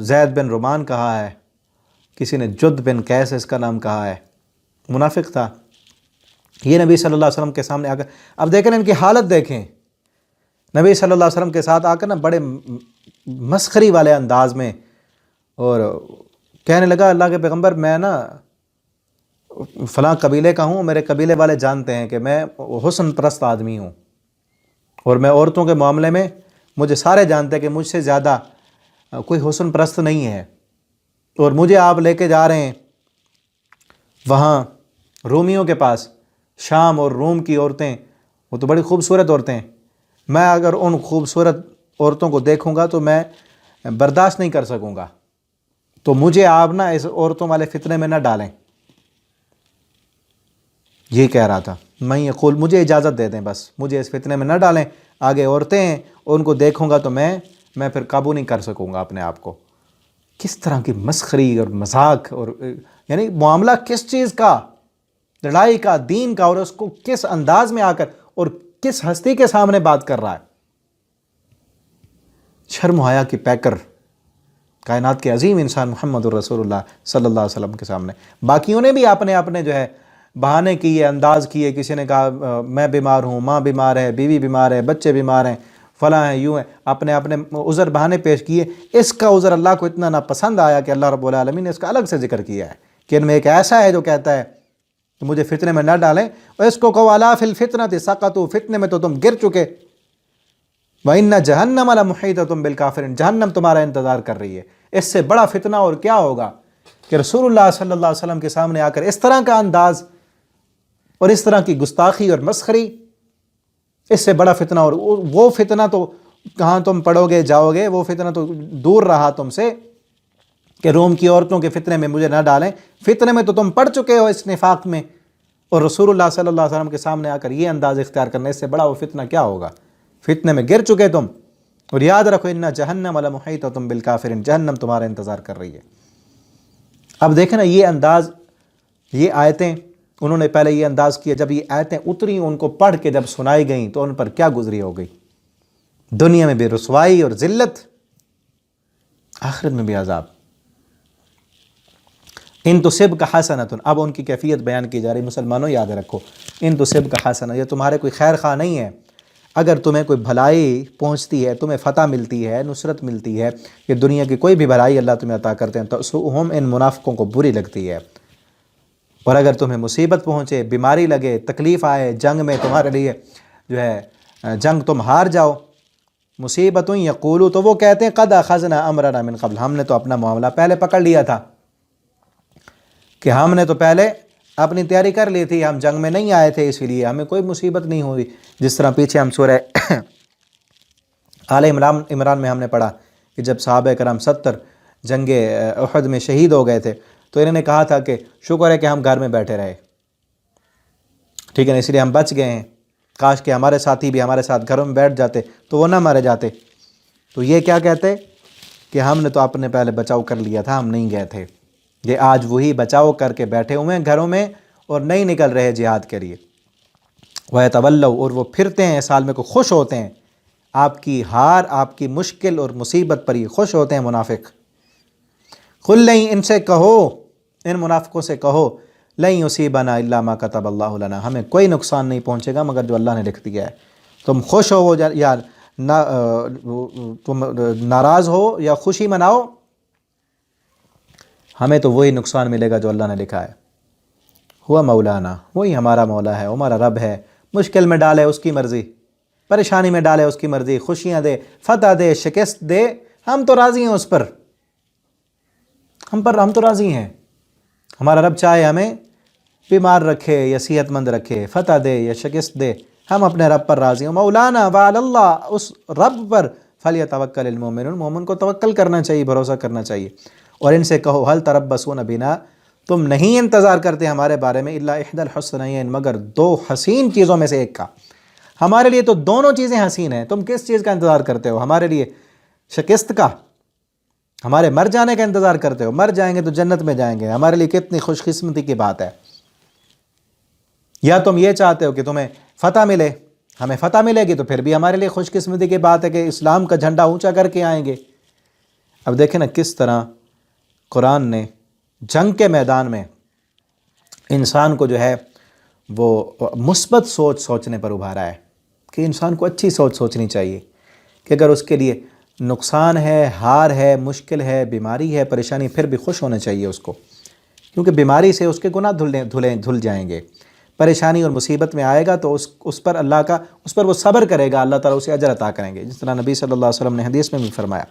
زید بن رومان کہا ہے، کسی نے جد بن قیس اس کا نام کہا ہے، منافق تھا۔ یہ نبی صلی اللہ علیہ وسلم کے سامنے آ کر، اب دیکھیں ان کی حالت دیکھیں، نبی صلی اللہ علیہ وسلم کے ساتھ آ کر نا بڑے مسخری والے انداز میں، اور کہنے لگا اللہ کے پیغمبر میں نا فلاں قبیلے کا ہوں، میرے قبیلے والے جانتے ہیں کہ میں حسن پرست آدمی ہوں، اور میں عورتوں کے معاملے میں مجھے سارے جانتے ہیں کہ مجھ سے زیادہ کوئی حسن پرست نہیں ہے، اور مجھے آپ لے کے جا رہے ہیں وہاں رومیوں کے پاس۔ شام اور روم کی عورتیں وہ تو بڑی خوبصورت عورتیں ہیں، میں اگر ان خوبصورت عورتوں کو دیکھوں گا تو میں برداشت نہیں کر سکوں گا، تو مجھے آپ نا اس عورتوں والے فتنے میں نہ ڈالیں۔ یہ کہہ رہا تھا، میں یقول مجھے اجازت دے دیں، بس مجھے اس فتنے میں نہ ڈالیں، آگے عورتیں ہیں ان کو دیکھوں گا تو میں پھر قابو نہیں کر سکوں گا اپنے آپ کو۔ کس طرح کی مسخری اور مذاق، اور یعنی معاملہ کس چیز کا، لڑائی کا، دین کا، اور اس کو کس انداز میں آ کر اور کس ہستی کے سامنے بات کر رہا ہے۔ شرم و حیا کی پیکر، کائنات کے عظیم انسان محمد الرسول اللہ صلی اللہ علیہ وسلم کے سامنے۔ باقیوں نے بھی اپنے جو ہے بہانے کیے، انداز کیے، کسی نے کہا میں بیمار ہوں، ماں بیمار ہے، بیوی بیمار ہے، بچے بیمار ہیں، فلاں ہیں، یوں ہیں، اپنے عذر بہانے پیش کیے۔ اس کا عذر اللہ کو اتنا ناپسند آیا کہ اللہ رب العالمین نے اس کا الگ سے ذکر کیا ہے کہ ان میں ایک ایسا ہے جو کہتا ہے کہ مجھے فتنے میں نہ ڈالیں، اور اس کو کہو الا فی الفتنۃ سقطوا، فتنے میں تو تم گر چکے، وَإِنَّ جَهَنَّمَ لَمُحِيطَةٌ بِالْكَافِرِينَ، جہنم تمہارا انتظار کر رہی ہے۔ اس سے بڑا فتنہ اور کیا ہوگا کہ رسول اللہ صلی اللہ علیہ وسلم کے سامنے آ کر اس طرح کا انداز اور اس طرح کی گستاخی اور مسخری، اس سے بڑا فتنہ، اور وہ فتنہ تو کہاں تم پڑھو گے جاؤ گے، وہ فتنہ تو دور رہا تم سے کہ روم کی عورتوں کے فتنے میں مجھے نہ ڈالیں، فتنے میں تو تم پڑ چکے ہو اس نفاق میں، اور رسول اللہ صلی اللہ علیہ وسلم کے سامنے آ کر یہ انداز اختیار کرنے، اس سے بڑا وہ فتنہ کیا ہوگا؟ فتنے میں گر چکے تم، اور یاد رکھو ان جہنم لمحیطۃ بالکافرین، جہنم تمہارا انتظار کر رہی ہے۔ اب دیکھیں نا یہ انداز، یہ آیتیں انہوں نے پہلے یہ انداز کیا، جب یہ آیتیں اتری ان کو پڑھ کے جب سنائی گئیں تو ان پر کیا گزری ہو گئی، دنیا میں بھی رسوائی اور ذلت، آخرت میں بھی عذاب۔ ان تصبک حسنۃ، اب ان کی کیفیت بیان کی جا رہی، مسلمانوں یاد رکھو، ان تصبک حسنۃ، یہ تمہارے کوئی خیر خواہ نہیں ہے، اگر تمہیں کوئی بھلائی پہنچتی ہے، تمہیں فتح ملتی ہے، نصرت ملتی ہے، یہ دنیا کی کوئی بھی بھلائی اللہ تمہیں عطا کرتے ہیں، تو ہم ان منافقوں کو بری لگتی ہے، اور اگر تمہیں مصیبت پہنچے، بیماری لگے، تکلیف آئے، جنگ میں تمہارے لیے جو ہے جنگ تم ہار جاؤ، مصیبتوں یقولو، تو وہ کہتے ہیں قد اخذنا امرنا من قبل، ہم نے تو اپنا معاملہ پہلے پکڑ لیا تھا، کہ ہم نے تو پہلے اپنی تیاری کر لی تھی، ہم جنگ میں نہیں آئے تھے، اسی لیے ہمیں کوئی مصیبت نہیں ہوئی۔ جس طرح پیچھے ہم سورہ آل عمران میں ہم نے پڑھا کہ جب صحابہ کرام 70 جنگ احد میں شہید ہو گئے تھے تو انہوں نے کہا تھا کہ شکر ہے کہ ہم گھر میں بیٹھے رہے، ٹھیک ہے نا، اس لیے ہم بچ گئے ہیں، کاش کہ ہمارے ساتھی بھی ہمارے ساتھ گھروں میں بیٹھ جاتے تو وہ نہ مارے جاتے۔ تو یہ کیا کہتے کہ ہم نے تو اپنے پہلے بچاؤ کر لیا تھا، ہم نہیں گئے تھے، یہ آج وہی بچاؤ کر کے بیٹھے ہوئے ہیں گھروں میں اور نہیں نکل رہے جہاد کے لیے۔ وَيَتَوَلَّوْا، اور وہ پھرتے ہیں سال میں کو، خوش ہوتے ہیں آپ کی ہار، آپ کی مشکل اور مصیبت پر یہ خوش ہوتے ہیں منافق۔ قُل لَن، ان سے کہو، ان منافقوں سے کہو، لَن يُصِيبَنَا إِلَّا مَا كَتَبَ اللَّهُ لَنَا، ہمیں کوئی نقصان نہیں پہنچے گا مگر جو اللہ نے لکھ دیا ہے۔ تم خوش ہو یا تم ناراض ہو یا خوشی مناؤ، ہمیں تو وہی نقصان ملے گا جو اللہ نے لکھا ہے۔ ہوا مولانا، وہی ہمارا مولا ہے، ہمارا رب ہے، مشکل میں ڈالے اس کی مرضی، پریشانی میں ڈالے اس کی مرضی، خوشیاں دے، فتح دے، شکست دے، ہم تو راضی ہیں اس پر، ہم تو راضی ہیں۔ ہمارا رب چاہے ہمیں بیمار رکھے یا صحت مند رکھے، فتح دے یا شکست دے، ہم اپنے رب پر راضی ہیں۔ مولانا وعلی اللہ، اس رب پر فلیتوکل المؤمنون، مومن کو توکل کرنا چاہیے، بھروسہ کرنا چاہیے۔ اور ان سے کہو هل تربصون بنا، تم نہیں انتظار کرتے ہمارے بارے میں الا احدى الحسنیین، مگر دو حسین چیزوں میں سے ایک کا، ہمارے لیے تو دونوں چیزیں حسین ہیں، تم کس چیز کا انتظار کرتے ہو؟ ہمارے لیے شکست کا، ہمارے مر جانے کا انتظار کرتے ہو؟ مر جائیں گے تو جنت میں جائیں گے، ہمارے لیے کتنی خوش قسمتی کی بات ہے۔ یا تم یہ چاہتے ہو کہ تمہیں فتح ملے، ہمیں فتح ملے گی تو پھر بھی ہمارے لیے خوش قسمتی کی بات ہے کہ اسلام کا جھنڈا اونچا کر کے آئیں گے۔ اب دیکھیں نا کس طرح قرآن نے جنگ کے میدان میں انسان کو جو ہے وہ مثبت سوچنے پر ابھارا ہے، کہ انسان کو اچھی سوچنی چاہیے، کہ اگر اس کے لیے نقصان ہے، ہار ہے، مشکل ہے، بیماری ہے، پریشانی، پھر بھی خوش ہونا چاہیے اس کو، کیونکہ بیماری سے اس کے گناہ دھل جائیں گے۔ پریشانی اور مصیبت میں آئے گا تو اس پر اس پر وہ صبر کرے گا، اللہ تعالیٰ اسے اجر عطا کریں گے، جس طرح نبی صلی اللہ علیہ وسلم نے حدیث میں بھی فرمایا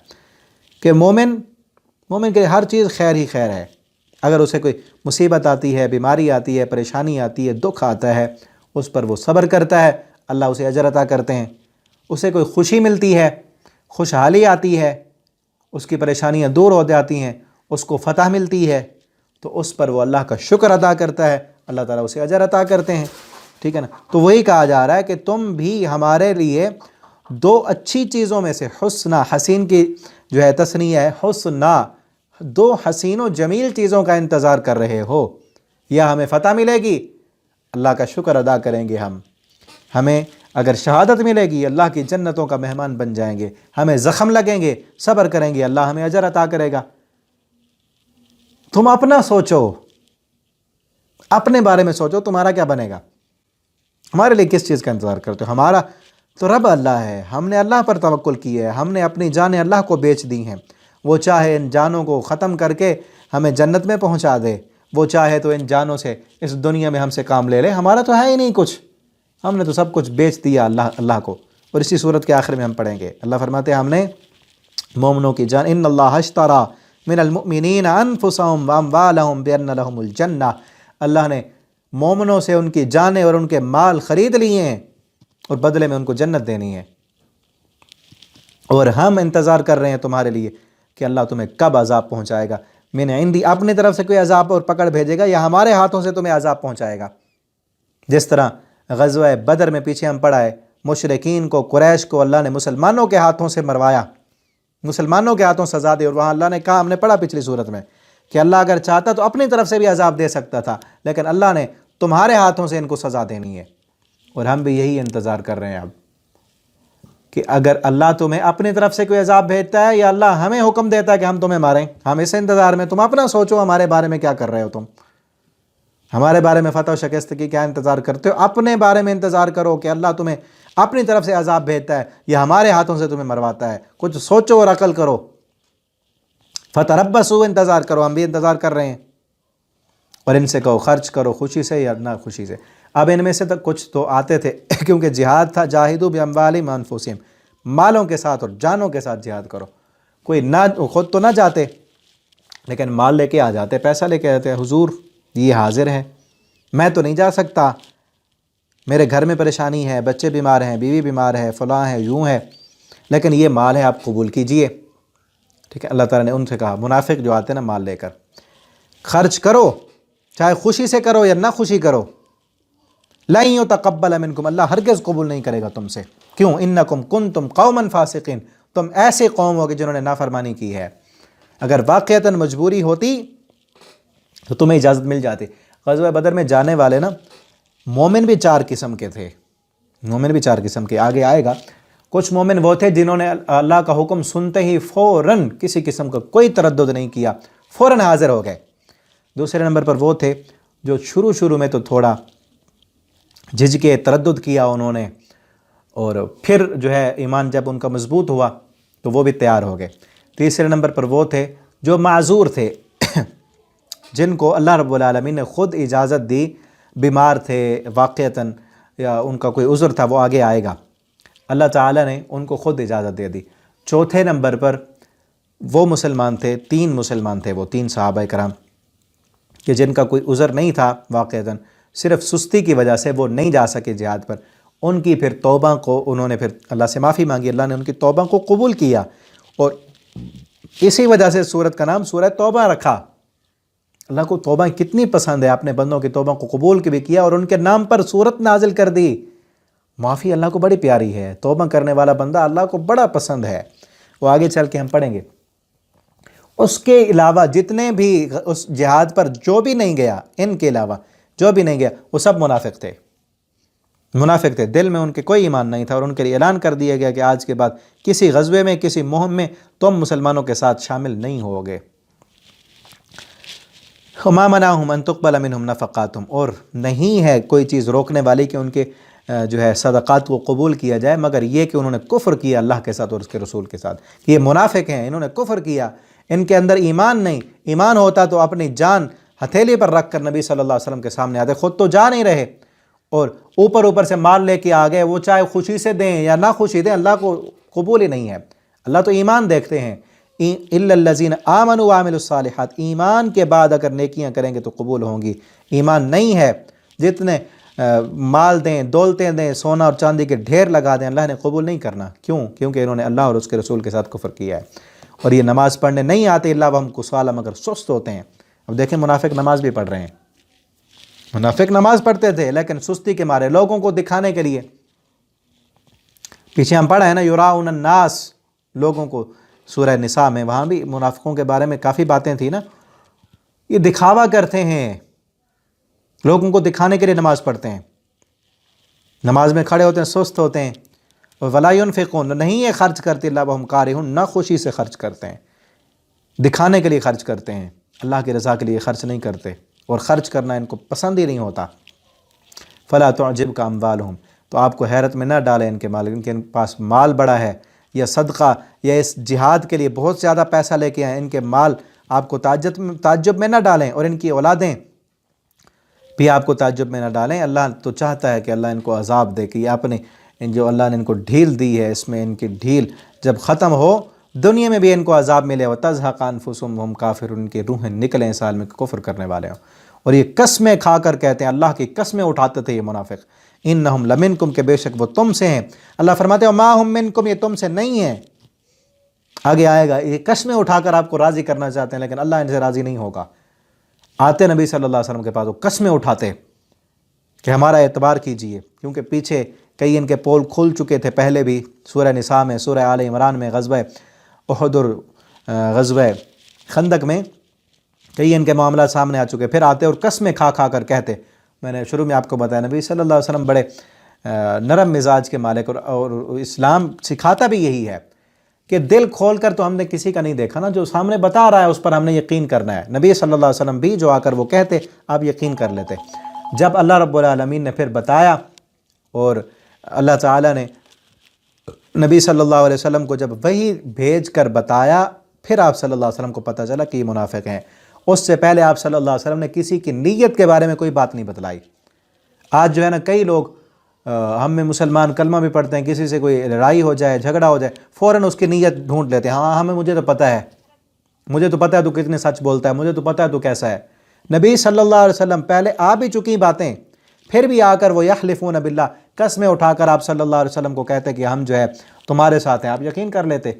کہ مومن کے ہر چیز خیر ہی خیر ہے۔ اگر اسے کوئی مصیبت آتی ہے، بیماری آتی ہے، پریشانی آتی ہے، دکھ آتا ہے، اس پر وہ صبر کرتا ہے، اللہ اسے اجر عطا کرتے ہیں۔ اسے کوئی خوشی ملتی ہے، خوشحالی آتی ہے، اس کی پریشانیاں دور ہو جاتی ہیں، اس کو فتح ملتی ہے، تو اس پر وہ اللہ کا شکر ادا کرتا ہے، اللہ تعالیٰ اسے اجر عطا کرتے ہیں، ٹھیک ہے نا۔ تو وہی کہا جا رہا ہے کہ تم بھی ہمارے لیے دو اچھی چیزوں میں سے، حسنہ، حسین کی جو ہے تثنیہ ہے، حسنہ، دو حسین و جمیل چیزوں کا انتظار کر رہے ہو، یا ہمیں فتح ملے گی، اللہ کا شکر ادا کریں گے ہمیں اگر شہادت ملے گی، اللہ کی جنتوں کا مہمان بن جائیں گے، ہمیں زخم لگیں گے، صبر کریں گے، اللہ ہمیں اجر عطا کرے گا۔ تم اپنا سوچو، اپنے بارے میں سوچو، تمہارا کیا بنے گا؟ ہمارے لیے کس چیز کا انتظار کرتے ہو؟ ہمارا تو رب اللہ ہے، ہم نے اللہ پر توکل کی ہے، ہم نے اپنی جانیں اللہ کو بیچ دی ہیں، وہ چاہے ان جانوں کو ختم کر کے ہمیں جنت میں پہنچا دے، وہ چاہے تو ان جانوں سے اس دنیا میں ہم سے کام لے لے، ہمارا تو ہے ہی نہیں کچھ، ہم نے تو سب کچھ بیچ دیا اللہ کو۔ اور اسی صورت کے آخر میں ہم پڑھیں گے، اللہ فرماتے ہیں ہم نے مومنوں کی جان، ان اللہ اشترى من المؤمنین انفسهم واموالهم بان لهم الجنہ، اللہ نے مومنوں سے ان کی جانیں اور ان کے مال خرید لیے ہیں اور بدلے میں ان کو جنت دینی ہے۔ اور ہم انتظار کر رہے ہیں تمہارے لیے کہ اللہ تمہیں کب عذاب پہنچائے گا، میں نے عندی اپنی طرف سے کوئی عذاب اور پکڑ بھیجے گا یا ہمارے ہاتھوں سے تمہیں عذاب پہنچائے گا۔ جس طرح غزوہ بدر میں پیچھے ہم پڑھائے، مشرکین کو، قریش کو اللہ نے مسلمانوں کے ہاتھوں سے مروایا، مسلمانوں کے ہاتھوں سزا دی، اور وہاں اللہ نے کہا، ہم نے پڑھا پچھلی صورت میں کہ اللہ اگر چاہتا تو اپنی طرف سے بھی عذاب دے سکتا تھا، لیکن اللہ نے تمہارے ہاتھوں سے ان کو سزا دینی ہے۔ اور ہم بھی یہی انتظار کر رہے ہیں اب کہ اگر اللہ تمہیں اپنی طرف سے کوئی عذاب بھیجتا ہے یا اللہ ہمیں حکم دیتا ہے کہ ہم تمہیں ماریں، ہم اس انتظار میں۔ تم اپنا سوچو ہمارے بارے میں کیا کر رہے ہو، تم ہمارے بارے میں فتح و شکست کی کیا انتظار کرتے ہو؟ اپنے بارے میں انتظار کرو کہ اللہ تمہیں اپنی طرف سے عذاب بھیجتا ہے یا ہمارے ہاتھوں سے تمہیں مرواتا ہے، کچھ سوچو اور عقل کرو۔ فتربصوا، انتظار کرو، ہم بھی انتظار کر رہے ہیں۔ اور ان سے کہو خرچ کرو، خوشی سے یا نہ خوشی سے۔ اب ان میں سے تک کچھ تو آتے تھے کیونکہ جہاد تھا، جاہدوا باموالہم وانفسہم، مالوں کے ساتھ اور جانوں کے ساتھ جہاد کرو۔ کوئی نہ خود تو نہ جاتے لیکن مال لے کے آ جاتے، پیسہ لے کے آتے، حضور یہ حاضر ہے، میں تو نہیں جا سکتا، میرے گھر میں پریشانی ہے، بچے بیمار ہیں، بیوی بیمار ہے، فلاں ہے، یوں ہے، لیکن یہ مال ہے، آپ قبول کیجئے، ٹھیک ہے۔ اللہ تعالیٰ نے ان سے کہا، منافق جو آتے ہیں نا مال لے کر، خرچ کرو، چاہے خوشی سے کرو یا نہ خوشی کرو، لن یتقبل منکم، اللہ ہرگز قبول نہیں کرے گا تم سے۔ کیوں؟ انکم کنتم قوما فاسقین، تم ایسے قوم ہوگے جنہوں نے نافرمانی کی ہے۔ اگر واقعتاً مجبوری ہوتی تو تمہیں اجازت مل جاتی۔ غزوہ بدر میں جانے والے نا مومن بھی 4 قسم کے تھے، مومن بھی 4 قسم کے، آگے آئے گا۔ کچھ مومن وہ تھے جنہوں نے اللہ کا حکم سنتے ہی فوراً کسی قسم کا کوئی تردد نہیں کیا، فوراً حاضر ہو گئے۔ دوسرے نمبر پر وہ تھے جو شروع میں تو تھوڑا جھجکے، تردد کیا انہوں نے، اور پھر جو ہے ایمان جب ان کا مضبوط ہوا تو وہ بھی تیار ہو گئے۔ تیسرے نمبر پر وہ تھے جو معذور تھے جن کو اللہ رب العالمین نے خود اجازت دی، بیمار تھے واقعتاً یا ان کا کوئی عذر تھا، وہ آگے آئے گا، اللہ تعالیٰ نے ان کو خود اجازت دے دی۔ چوتھے نمبر پر وہ مسلمان تھے، 3 مسلمان تھے، وہ 3 صحابہ کرام کہ جن کا کوئی عذر نہیں تھا واقعتاً، صرف سستی کی وجہ سے وہ نہیں جا سکے جہاد پر، ان کی پھر توبہ کو انہوں نے پھر اللہ سے معافی مانگی، اللہ نے ان کی توبہ کو قبول کیا، اور اسی وجہ سے سورت کا نام سورہ توبہ رکھا۔ اللہ کو توبہ کتنی پسند ہے، اپنے بندوں کی توبہ کو قبول بھی کیا اور ان کے نام پر سورت نازل کر دی۔ معافی اللہ کو بڑی پیاری ہے، توبہ کرنے والا بندہ اللہ کو بڑا پسند ہے، وہ آگے چل کے ہم پڑھیں گے۔ اس کے علاوہ جتنے بھی اس جہاد پر جو بھی نہیں گیا، ان کے علاوہ جو بھی نہیں گیا، وہ سب منافق تھے، منافق تھے، دل میں ان کے کوئی ایمان نہیں تھا، اور ان کے لیے اعلان کر دیا گیا کہ آج کے بعد کسی غزوے میں، کسی مہم میں تم مسلمانوں کے ساتھ شامل نہیں ہوگے۔ وَمَا مَنَعَهُمْ أَن تُقْبَلَ مِنْهُمْ نَفَقَاتُهُمْ، اور نہیں ہے کوئی چیز روکنے والی کہ ان کے جو ہے صدقات کو قبول کیا جائے، مگر یہ کہ انہوں نے کفر کیا اللہ کے ساتھ اور اس کے رسول کے ساتھ، یہ منافق ہیں، انہوں نے کفر کیا، ان کے اندر ایمان نہیں، ایمان ہوتا تو اپنی جان ہتھیلی پر رکھ کر نبی صلی اللہ علیہ وسلم کے سامنے آتے، خود تو جا نہیں رہے اور اوپر سے مال لے کے آ گئے، وہ چاہے خوشی سے دیں یا نہ خوشی دیں، اللہ کو قبول ہی نہیں ہے، اللہ تو ایمان دیکھتے ہیں، الا الذین آمنوا وعملوا الصالحات، ایمان کے بعد اگر نیکیاں کریں گے تو قبول ہوں گی، ایمان نہیں ہے جتنے مال دیں، دولتیں دیں، سونا اور چاندی کے ڈھیر لگا دیں، اللہ نے قبول نہیں کرنا، کیوں؟ کیونکہ انہوں نے اللہ اور اس کے رسول کے ساتھ کفر کیا ہے، اور یہ نماز پڑھنے نہیں آتے اللہ وہم کسالى، مگر سست ہوتے ہیں۔ اب دیکھیں منافق نماز بھی پڑھ رہے ہیں، منافق نماز پڑھتے تھے لیکن سستی کے مارے، لوگوں کو دکھانے کے لیے، پیچھے ہم پڑھا ہے نا یراؤن الناس، لوگوں کو، سورہ نساء میں، وہاں بھی منافقوں کے بارے میں کافی باتیں تھیں نا، یہ دکھاوا کرتے ہیں، لوگوں کو دکھانے کے لیے نماز پڑھتے ہیں، نماز میں کھڑے ہوتے ہیں، سست ہوتے ہیں، ولا ينفقون، نہیں یہ خرچ کرتے الا وهم کارہون، نہ خوشی سے خرچ کرتے ہیں، دکھانے کے لیے خرچ کرتے ہیں، اللہ کی رضا کے لیے خرچ نہیں کرتے، اور خرچ کرنا ان کو پسند ہی نہیں ہوتا۔ فلا تعجبک اموالہم، تو آپ کو حیرت میں نہ ڈالیں ان کے مال، ان کے پاس مال بڑا ہے، یا صدقہ یا اس جہاد کے لیے بہت زیادہ پیسہ لے کے آئیں، ان کے مال آپ کو تعجب میں نہ ڈالیں، اور ان کی اولادیں بھی آپ کو تعجب میں نہ ڈالیں، اللہ تو چاہتا ہے کہ اللہ ان کو عذاب دے، کہ یہ اپنے جو اللہ نے ان کو ڈھیل دی ہے، اس میں ان کی ڈھیل جب ختم ہو، دنیا میں بھی ان کو عذاب ملے، وَتَزْهَقَ أَنفُسُهُمْ وَهُمْ كَافِرُونَ، ان کی روحیں نکلیں اس حال میں کفر کرنے والے ہوں، اور یہ قسمیں کھا کر کہتے ہیں، اللہ کی قسمیں اٹھاتے تھے یہ منافق، اِنَّهُمْ لَمِنْكُمْ، کہ بے شک وہ تم سے ہیں، اللہ فرماتے ہیں وَمَا هُمْ مِنْكُمْ، یہ تم سے نہیں ہیں، آگے آئے گا، یہ قسمیں اٹھا کر آپ کو راضی کرنا چاہتے ہیں، لیکن اللہ ان سے راضی نہیں ہوگا، آتے نبی صلی اللہ علیہ وسلم کے پاس وہ قسمیں اٹھاتے کہ ہمارا اعتبار کیجئے، کیونکہ پیچھے کئی ان کے پول کھل چکے تھے پہلے بھی، سورہ نساء میں، سورہ آل عمران میں، غزوہ احد اور غزوہ خندق میں کئی ان کے معاملات سامنے آ چکے، پھر آتے اور قسمیں کھا کھا کر کہتے، میں نے شروع میں آپ کو بتایا نبی صلی اللہ علیہ وسلم بڑے نرم مزاج کے مالک، اور اسلام سکھاتا بھی یہی ہے کہ دل کھول کر تو ہم نے کسی کا نہیں دیکھا نا، جو سامنے بتا رہا ہے اس پر ہم نے یقین کرنا ہے، نبی صلی اللہ علیہ وسلم بھی جو آ کر وہ کہتے آپ یقین کر لیتے، جب اللہ رب العالمین نے پھر بتایا، اور اللہ تعالیٰ نے نبی صلی اللہ علیہ وسلم کو جب وحی بھیج کر بتایا، پھر آپ صلی اللہ علیہ وسلم کو پتہ چلا کہ یہ منافق ہیں، اس سے پہلے آپ صلی اللہ علیہ وسلم نے کسی کی نیت کے بارے میں کوئی بات نہیں بتلائی۔ آج جو ہے نا کئی لوگ، ہم میں مسلمان کلمہ بھی پڑھتے ہیں، کسی سے کوئی لڑائی ہو جائے، جھگڑا ہو جائے، فوراً اس کی نیت ڈھونڈ لیتے ہیں، ہاں مجھے تو پتہ ہے، مجھے تو پتہ ہے تو کتنے سچ بولتا ہے، مجھے تو پتہ ہے تو کیسا ہے۔ نبی صلی اللہ علیہ وسلم پہلے آ بھی چکی باتیں، پھر بھی آ کر وہ یحلفون باللہ، قسمیں اٹھا کر آپ صلی اللہ علیہ وسلم کو کہتے کہ ہم جو ہے تمہارے ساتھ ہیں، آپ یقین کر لیتے۔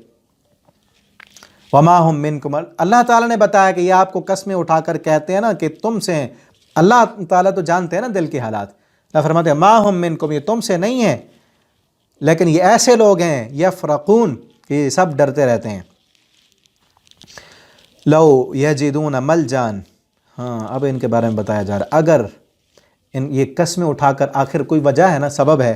وما ہم منکم، اللہ تعالیٰ نے بتایا کہ یہ آپ کو قسمیں اٹھا کر کہتے ہیں نا کہ تم سے ہیں، اللہ تعالیٰ تو جانتے ہیں نا دل کے حالات، اللہ فرماتے ہیں ما ہم منکم، یہ تم سے نہیں ہیں، لیکن یہ ایسے لوگ ہیں یفرقون، کہ یہ سب ڈرتے رہتے ہیں۔ لو یجدون ملجان، ہاں اب ان کے بارے میں بتایا جا رہا ہے، اگر یہ قسمیں اٹھا کر، آخر کوئی وجہ ہے نا، سبب ہے،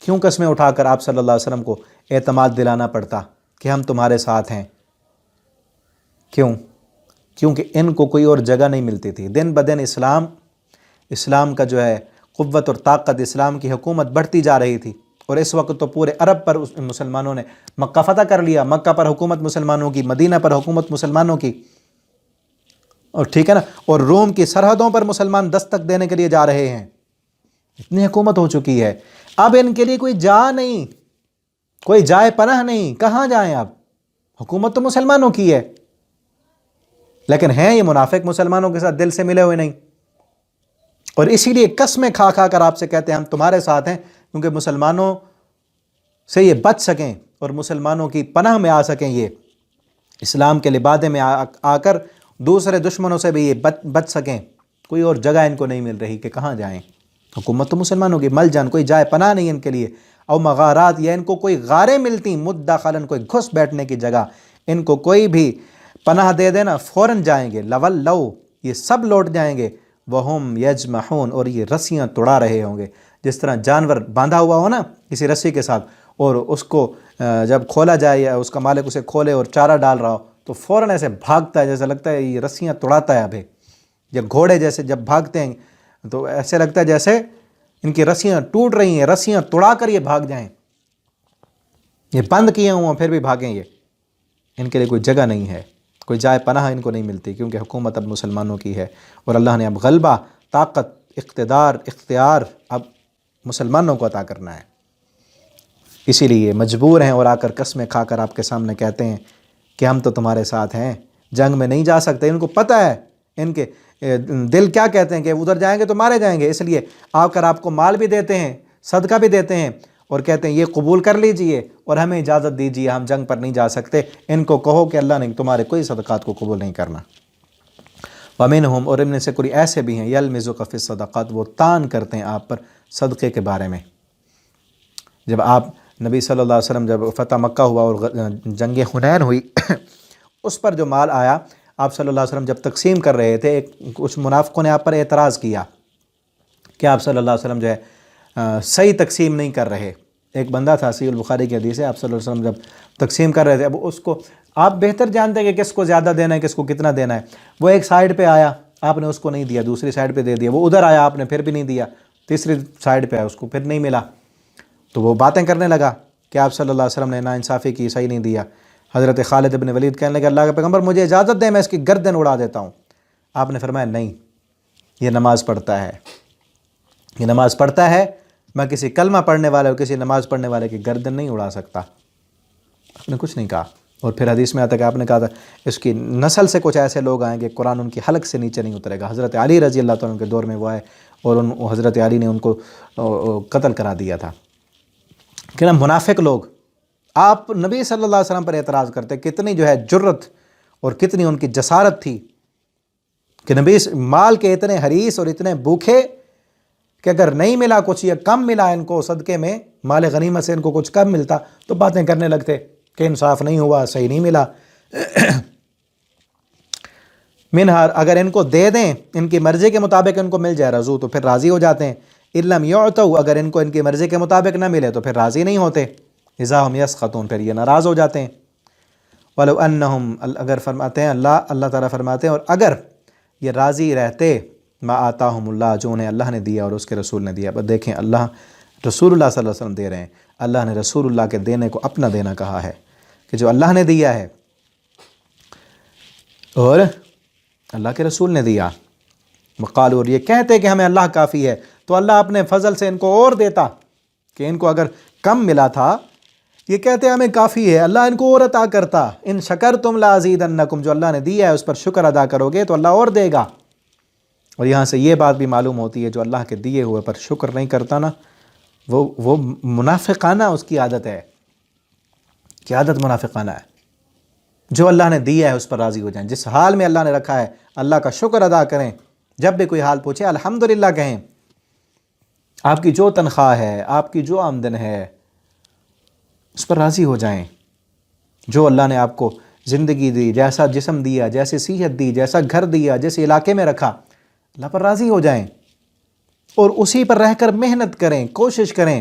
کیوں قسمیں اٹھا کر آپ صلی اللہ علیہ وسلم کو اعتماد دلانا پڑتا کہ ہم تمہارے ساتھ ہیں؟ کیونکہ ان کو کوئی اور جگہ نہیں ملتی تھی، دن بدن اسلام کا جو ہے قوت اور طاقت، اسلام کی حکومت بڑھتی جا رہی تھی، اور اس وقت تو پورے عرب پر مسلمانوں نے مکہ فتح کر لیا، مکہ پر حکومت مسلمانوں کی، مدینہ پر حکومت مسلمانوں کی، اور ٹھیک ہے نا، اور روم کی سرحدوں پر مسلمان دستک دینے کے لیے جا رہے ہیں، اتنی حکومت ہو چکی ہے، اب ان کے لیے کوئی جا نہیں، کوئی جائے پناہ نہیں، کہاں جائیں اب؟ حکومت تو مسلمانوں کی ہے، لیکن ہیں یہ منافق مسلمانوں کے ساتھ دل سے ملے ہوئے نہیں، اور اسی لیے قسمیں کھا کھا کر آپ سے کہتے ہیں ہم تمہارے ساتھ ہیں، کیونکہ مسلمانوں سے یہ بچ سکیں اور مسلمانوں کی پناہ میں آ سکیں، یہ اسلام کے لبادے میں آ کر دوسرے دشمنوں سے بھی یہ بچ سکیں، کوئی اور جگہ ان کو نہیں مل رہی کہ کہاں جائیں، حکومت تو مسلمانوں کی، مل جان، کوئی جائے پناہ نہیں ان کے لیے، او مغارات، یا ان کو کوئی غاریں ملتی، مدخلاً، کوئی گھس بیٹھنے کی جگہ، ان کو کوئی بھی پناہ دے دینا فوراً جائیں گے، لولو، یہ سب لوٹ جائیں گے، وہم یجمحون، اور یہ رسیاں توڑا رہے ہوں گے، جس طرح جانور باندھا ہوا ہو نا کسی رسی کے ساتھ، اور اس کو جب کھولا جائے یا اس کا مالک اسے کھولے اور چارہ ڈال رہا ہو تو فوراً ایسے بھاگتا ہے، جیسے لگتا ہے یہ رسیاں توڑاتا ہے ابھی، یا گھوڑے جیسے جب بھاگتے ہیں تو ایسے لگتا ہے جیسے ان کی رسیاں ٹوٹ رہی ہیں، رسیاں توڑا کر یہ بھاگ جائیں، یہ بند کیے ہوں پھر بھی بھاگیں، یہ ان کے لیے کوئی جگہ نہیں ہے، کوئی جائے پناہ ان کو نہیں ملتی، کیونکہ حکومت اب مسلمانوں کی ہے، اور اللہ نے اب غلبہ، طاقت، اقتدار، اختیار اب مسلمانوں کو عطا کرنا ہے۔ اسی لیے مجبور ہیں اور آ کر قسمیں کھا کر آپ کے سامنے کہتے ہیں کہ ہم تو تمہارے ساتھ ہیں، جنگ میں نہیں جا سکتے۔ ان کو پتہ ہے، ان کے دل کیا کہتے ہیں کہ ادھر جائیں گے تو مارے جائیں گے، اس لیے آ کر آپ کو مال بھی دیتے ہیں، صدقہ بھی دیتے ہیں، اور کہتے ہیں یہ قبول کر لیجئے اور ہمیں اجازت دیجئے، ہم جنگ پر نہیں جا سکتے۔ ان کو کہو کہ اللہ نے تمہارے کوئی صدقات کو قبول نہیں کرنا۔ وَمِنْهُمْ، اور ان میں سے کوئی ایسے بھی ہیں، يَلْمِزُكَ فِي الصَّدَقَاتِ، وہ تان کرتے ہیں آپ پر صدقے کے بارے میں۔ جب آپ نبی صلی اللہ علیہ وسلم جب فتح مکہ ہوا اور جنگ حنین ہوئی اس پر جو مال آیا، آپ صلی اللہ علیہ وسلم جب تقسیم کر رہے تھے، کچھ منافقوں نے آپ پر اعتراض کیا کہ آپ صلی اللہ علیہ وسلم جو ہے صحیح تقسیم نہیں کر رہے۔ ایک بندہ تھا، صحیح البخاری کی حدیث ہے، آپ صلی اللہ علیہ وسلم جب تقسیم کر رہے تھے، اب اس کو آپ بہتر جانتے ہیں کہ کس کو زیادہ دینا ہے، کس کو کتنا دینا ہے۔ وہ ایک سائیڈ پہ آیا، آپ نے اس کو نہیں دیا، دوسری سائیڈ پہ دے دیا، وہ ادھر آیا، آپ نے پھر بھی نہیں دیا، تیسری سائیڈ پہ آیا، اس کو پھر نہیں ملا، تو وہ باتیں کرنے لگا کہ آپ صلی اللہ علیہ وسلم نے ناانصافی کی، صحیح نہیں دیا۔ حضرت خالد بن ولید کہنے لگے، اللہ کے پیغمبر مجھے اجازت دیں، میں اس کی گردن اڑا دیتا ہوں۔ آپ نے فرمایا نہیں، یہ نماز پڑھتا ہے، یہ نماز پڑھتا ہے، میں کسی کلمہ پڑھنے والے اور کسی نماز پڑھنے والے کی گردن نہیں اڑا سکتا۔ آپ نے کچھ نہیں کہا، اور پھر حدیث میں آتا ہے کہ آپ نے کہا تھا اس کی نسل سے کچھ ایسے لوگ آئیں گے قرآن ان کی حلق سے نیچے نہیں اترے گا۔ حضرت علی رضی اللہ تعالیٰ کے دور میں وہ آئے اور حضرت علی نے ان کو قتل کرا دیا تھا۔ کہ منافق لوگ آپ نبی صلی اللہ علیہ وسلم پر اعتراض کرتے، کتنی جو ہے جرت اور کتنی ان کی جسارت تھی کہ نبی مال کے اتنے حریص اور اتنے بھوکے کہ اگر نہیں ملا کچھ، یہ کم ملا ان کو صدقے میں، مال غنیمت سے ان کو کچھ کم ملتا تو باتیں کرنے لگتے کہ انصاف نہیں ہوا، صحیح نہیں ملا۔ منہا، اگر ان کو دے دیں، ان کی مرضی کے مطابق ان کو مل جائے، رضو، تو پھر راضی ہو جاتے ہیں۔ اِلَّمْ يُعْطَوْا، اگر ان کو ان کی مرضی کے مطابق نہ ملے تو پھر راضی نہیں ہوتے۔ اِذَا هُمْ يَسْخَطُونَ، پھر یہ ناراض ہو جاتے ہیں۔ وَلَوْ أَنَّهُمْ، اگر فرماتے ہیں اللہ تعالیٰ فرماتے ہیں اور اگر یہ راضی رہتے، ما آتاہم اللہ، جو انہیں اللہ نے دیا اور اس کے رسول نے دیا۔ بس دیکھیں، اللہ رسول اللہ صلی اللہ علیہ وسلم دے رہے ہیں، اللہ نے رسول اللہ کے دینے کو اپنا دینا کہا ہے کہ جو اللہ نے دیا ہے اور اللہ کے رسول نے دیا۔ وقالوا، اور یہ کہتے کہ ہمیں اللہ کافی ہے، تو اللہ اپنے فضل سے ان کو اور دیتا، کہ ان کو اگر کم ملا تھا، یہ کہتے ہمیں کافی ہے، اللہ ان کو اور عطا کرتا۔ ان شکرتم لازیدنکم، جو اللہ نے دیا ہے اس پر شکر ادا کرو گے تو اللہ اور دے گا۔ اور یہاں سے یہ بات بھی معلوم ہوتی ہے، جو اللہ کے دیے ہوئے پر شکر نہیں کرتا نا، وہ منافقانہ اس کی عادت ہے، کہ عادت منافقانہ ہے۔ جو اللہ نے دیا ہے اس پر راضی ہو جائیں، جس حال میں اللہ نے رکھا ہے اللہ کا شکر ادا کریں، جب بھی کوئی حال پوچھے الحمدللہ کہیں، آپ کی جو تنخواہ ہے، آپ کی جو آمدن ہے، اس پر راضی ہو جائیں۔ جو اللہ نے آپ کو زندگی دی، جیسا جسم دیا، جیسی صحت دی، جیسا گھر دیا، جیسے علاقے میں رکھا، اللہ پر راضی ہو جائیں اور اسی پر رہ کر محنت کریں، کوشش کریں،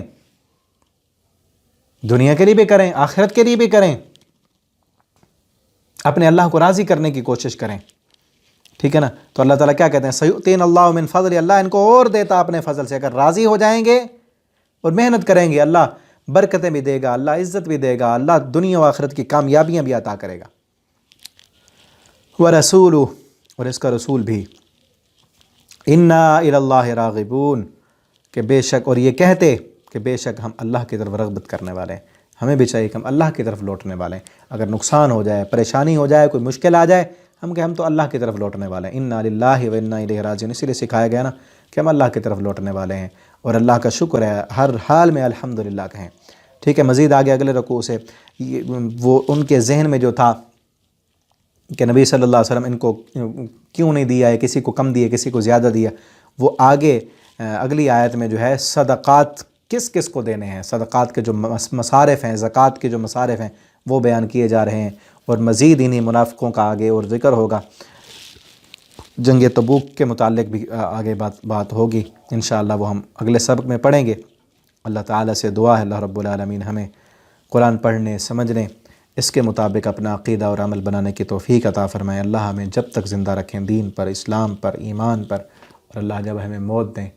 دنیا کے لیے بھی کریں، آخرت کے لیے بھی کریں، اپنے اللہ کو راضی کرنے کی کوشش کریں، ٹھیک ہے نا؟ تو اللہ تعالیٰ کیا کہتے ہیں، سیؤتین اللہ من فضل، اللہ ان کو اور دیتا اپنے فضل سے، اگر راضی ہو جائیں گے اور محنت کریں گے، اللہ برکتیں بھی دے گا، اللہ عزت بھی دے گا، اللہ دنیا و آخرت کی کامیابیاں بھی عطا کرے گا۔ وَرَسُولُهُ، اور اس کا رسول بھی، اِنَّا إِلَى اللَّهِ رَاغِبُونَ، کہ بے شک، اور یہ کہتے کہ بے شک ہم اللہ کی طرف رغبت کرنے والے ہیں، ہمیں بھی چاہیے کہ ہم اللہ کی طرف لوٹنے والے ہیں۔ اگر نقصان ہو جائے، پریشانی ہو جائے، کوئی مشکل آ جائے، ہم کہ ہم تو اللہ کی طرف لوٹنے والے ہیں۔ اِنَّا لِلَّهِ وَإِنَّا إِلَيْهِ راجعون، اسی لیے سکھایا گیا نا کہ ہم اللہ کی طرف لوٹنے والے ہیں، اور اللہ کا شکر ہے، ہر حال میں الحمدللہ کہیں، ٹھیک ہے؟ مزید آگے اگلے رکوع سے وہ ان کے ذہن میں جو تھا کہ نبی صلی اللہ علیہ وسلم ان کو کیوں نہیں دیا ہے، کسی کو کم دیا، کسی کو زیادہ دیا، وہ آگے اگلی آیت میں جو ہے صدقات کس کس کو دینے ہیں، صدقات کے جو مصارف ہیں، زکوٰۃ کے جو مصارف ہیں، وہ بیان کیے جا رہے ہیں، اور مزید انہی منافقوں کا آگے اور ذکر ہوگا۔ جنگ تبوک کے متعلق بھی آگے بات ہوگی انشاءاللہ، وہ ہم اگلے سبق میں پڑھیں گے۔ اللہ تعالیٰ سے دعا ہے اللہ رب العالمین ہمیں قرآن پڑھنے، سمجھنے، اس کے مطابق اپنا عقیدہ اور عمل بنانے کی توفیق عطا فرمائے۔ اللہ ہمیں جب تک زندہ رکھیں دین پر، اسلام پر، ایمان پر، اور اللہ جب ہمیں موت دیں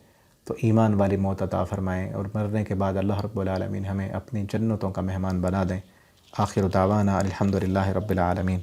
تو ایمان والی موت عطا فرمائیں، اور مرنے کے بعد اللہ رب العالمین ہمیں اپنی جنتوں کا مہمان بنا دیں۔ آخر دعوانا الحمدللہ رب العالمین۔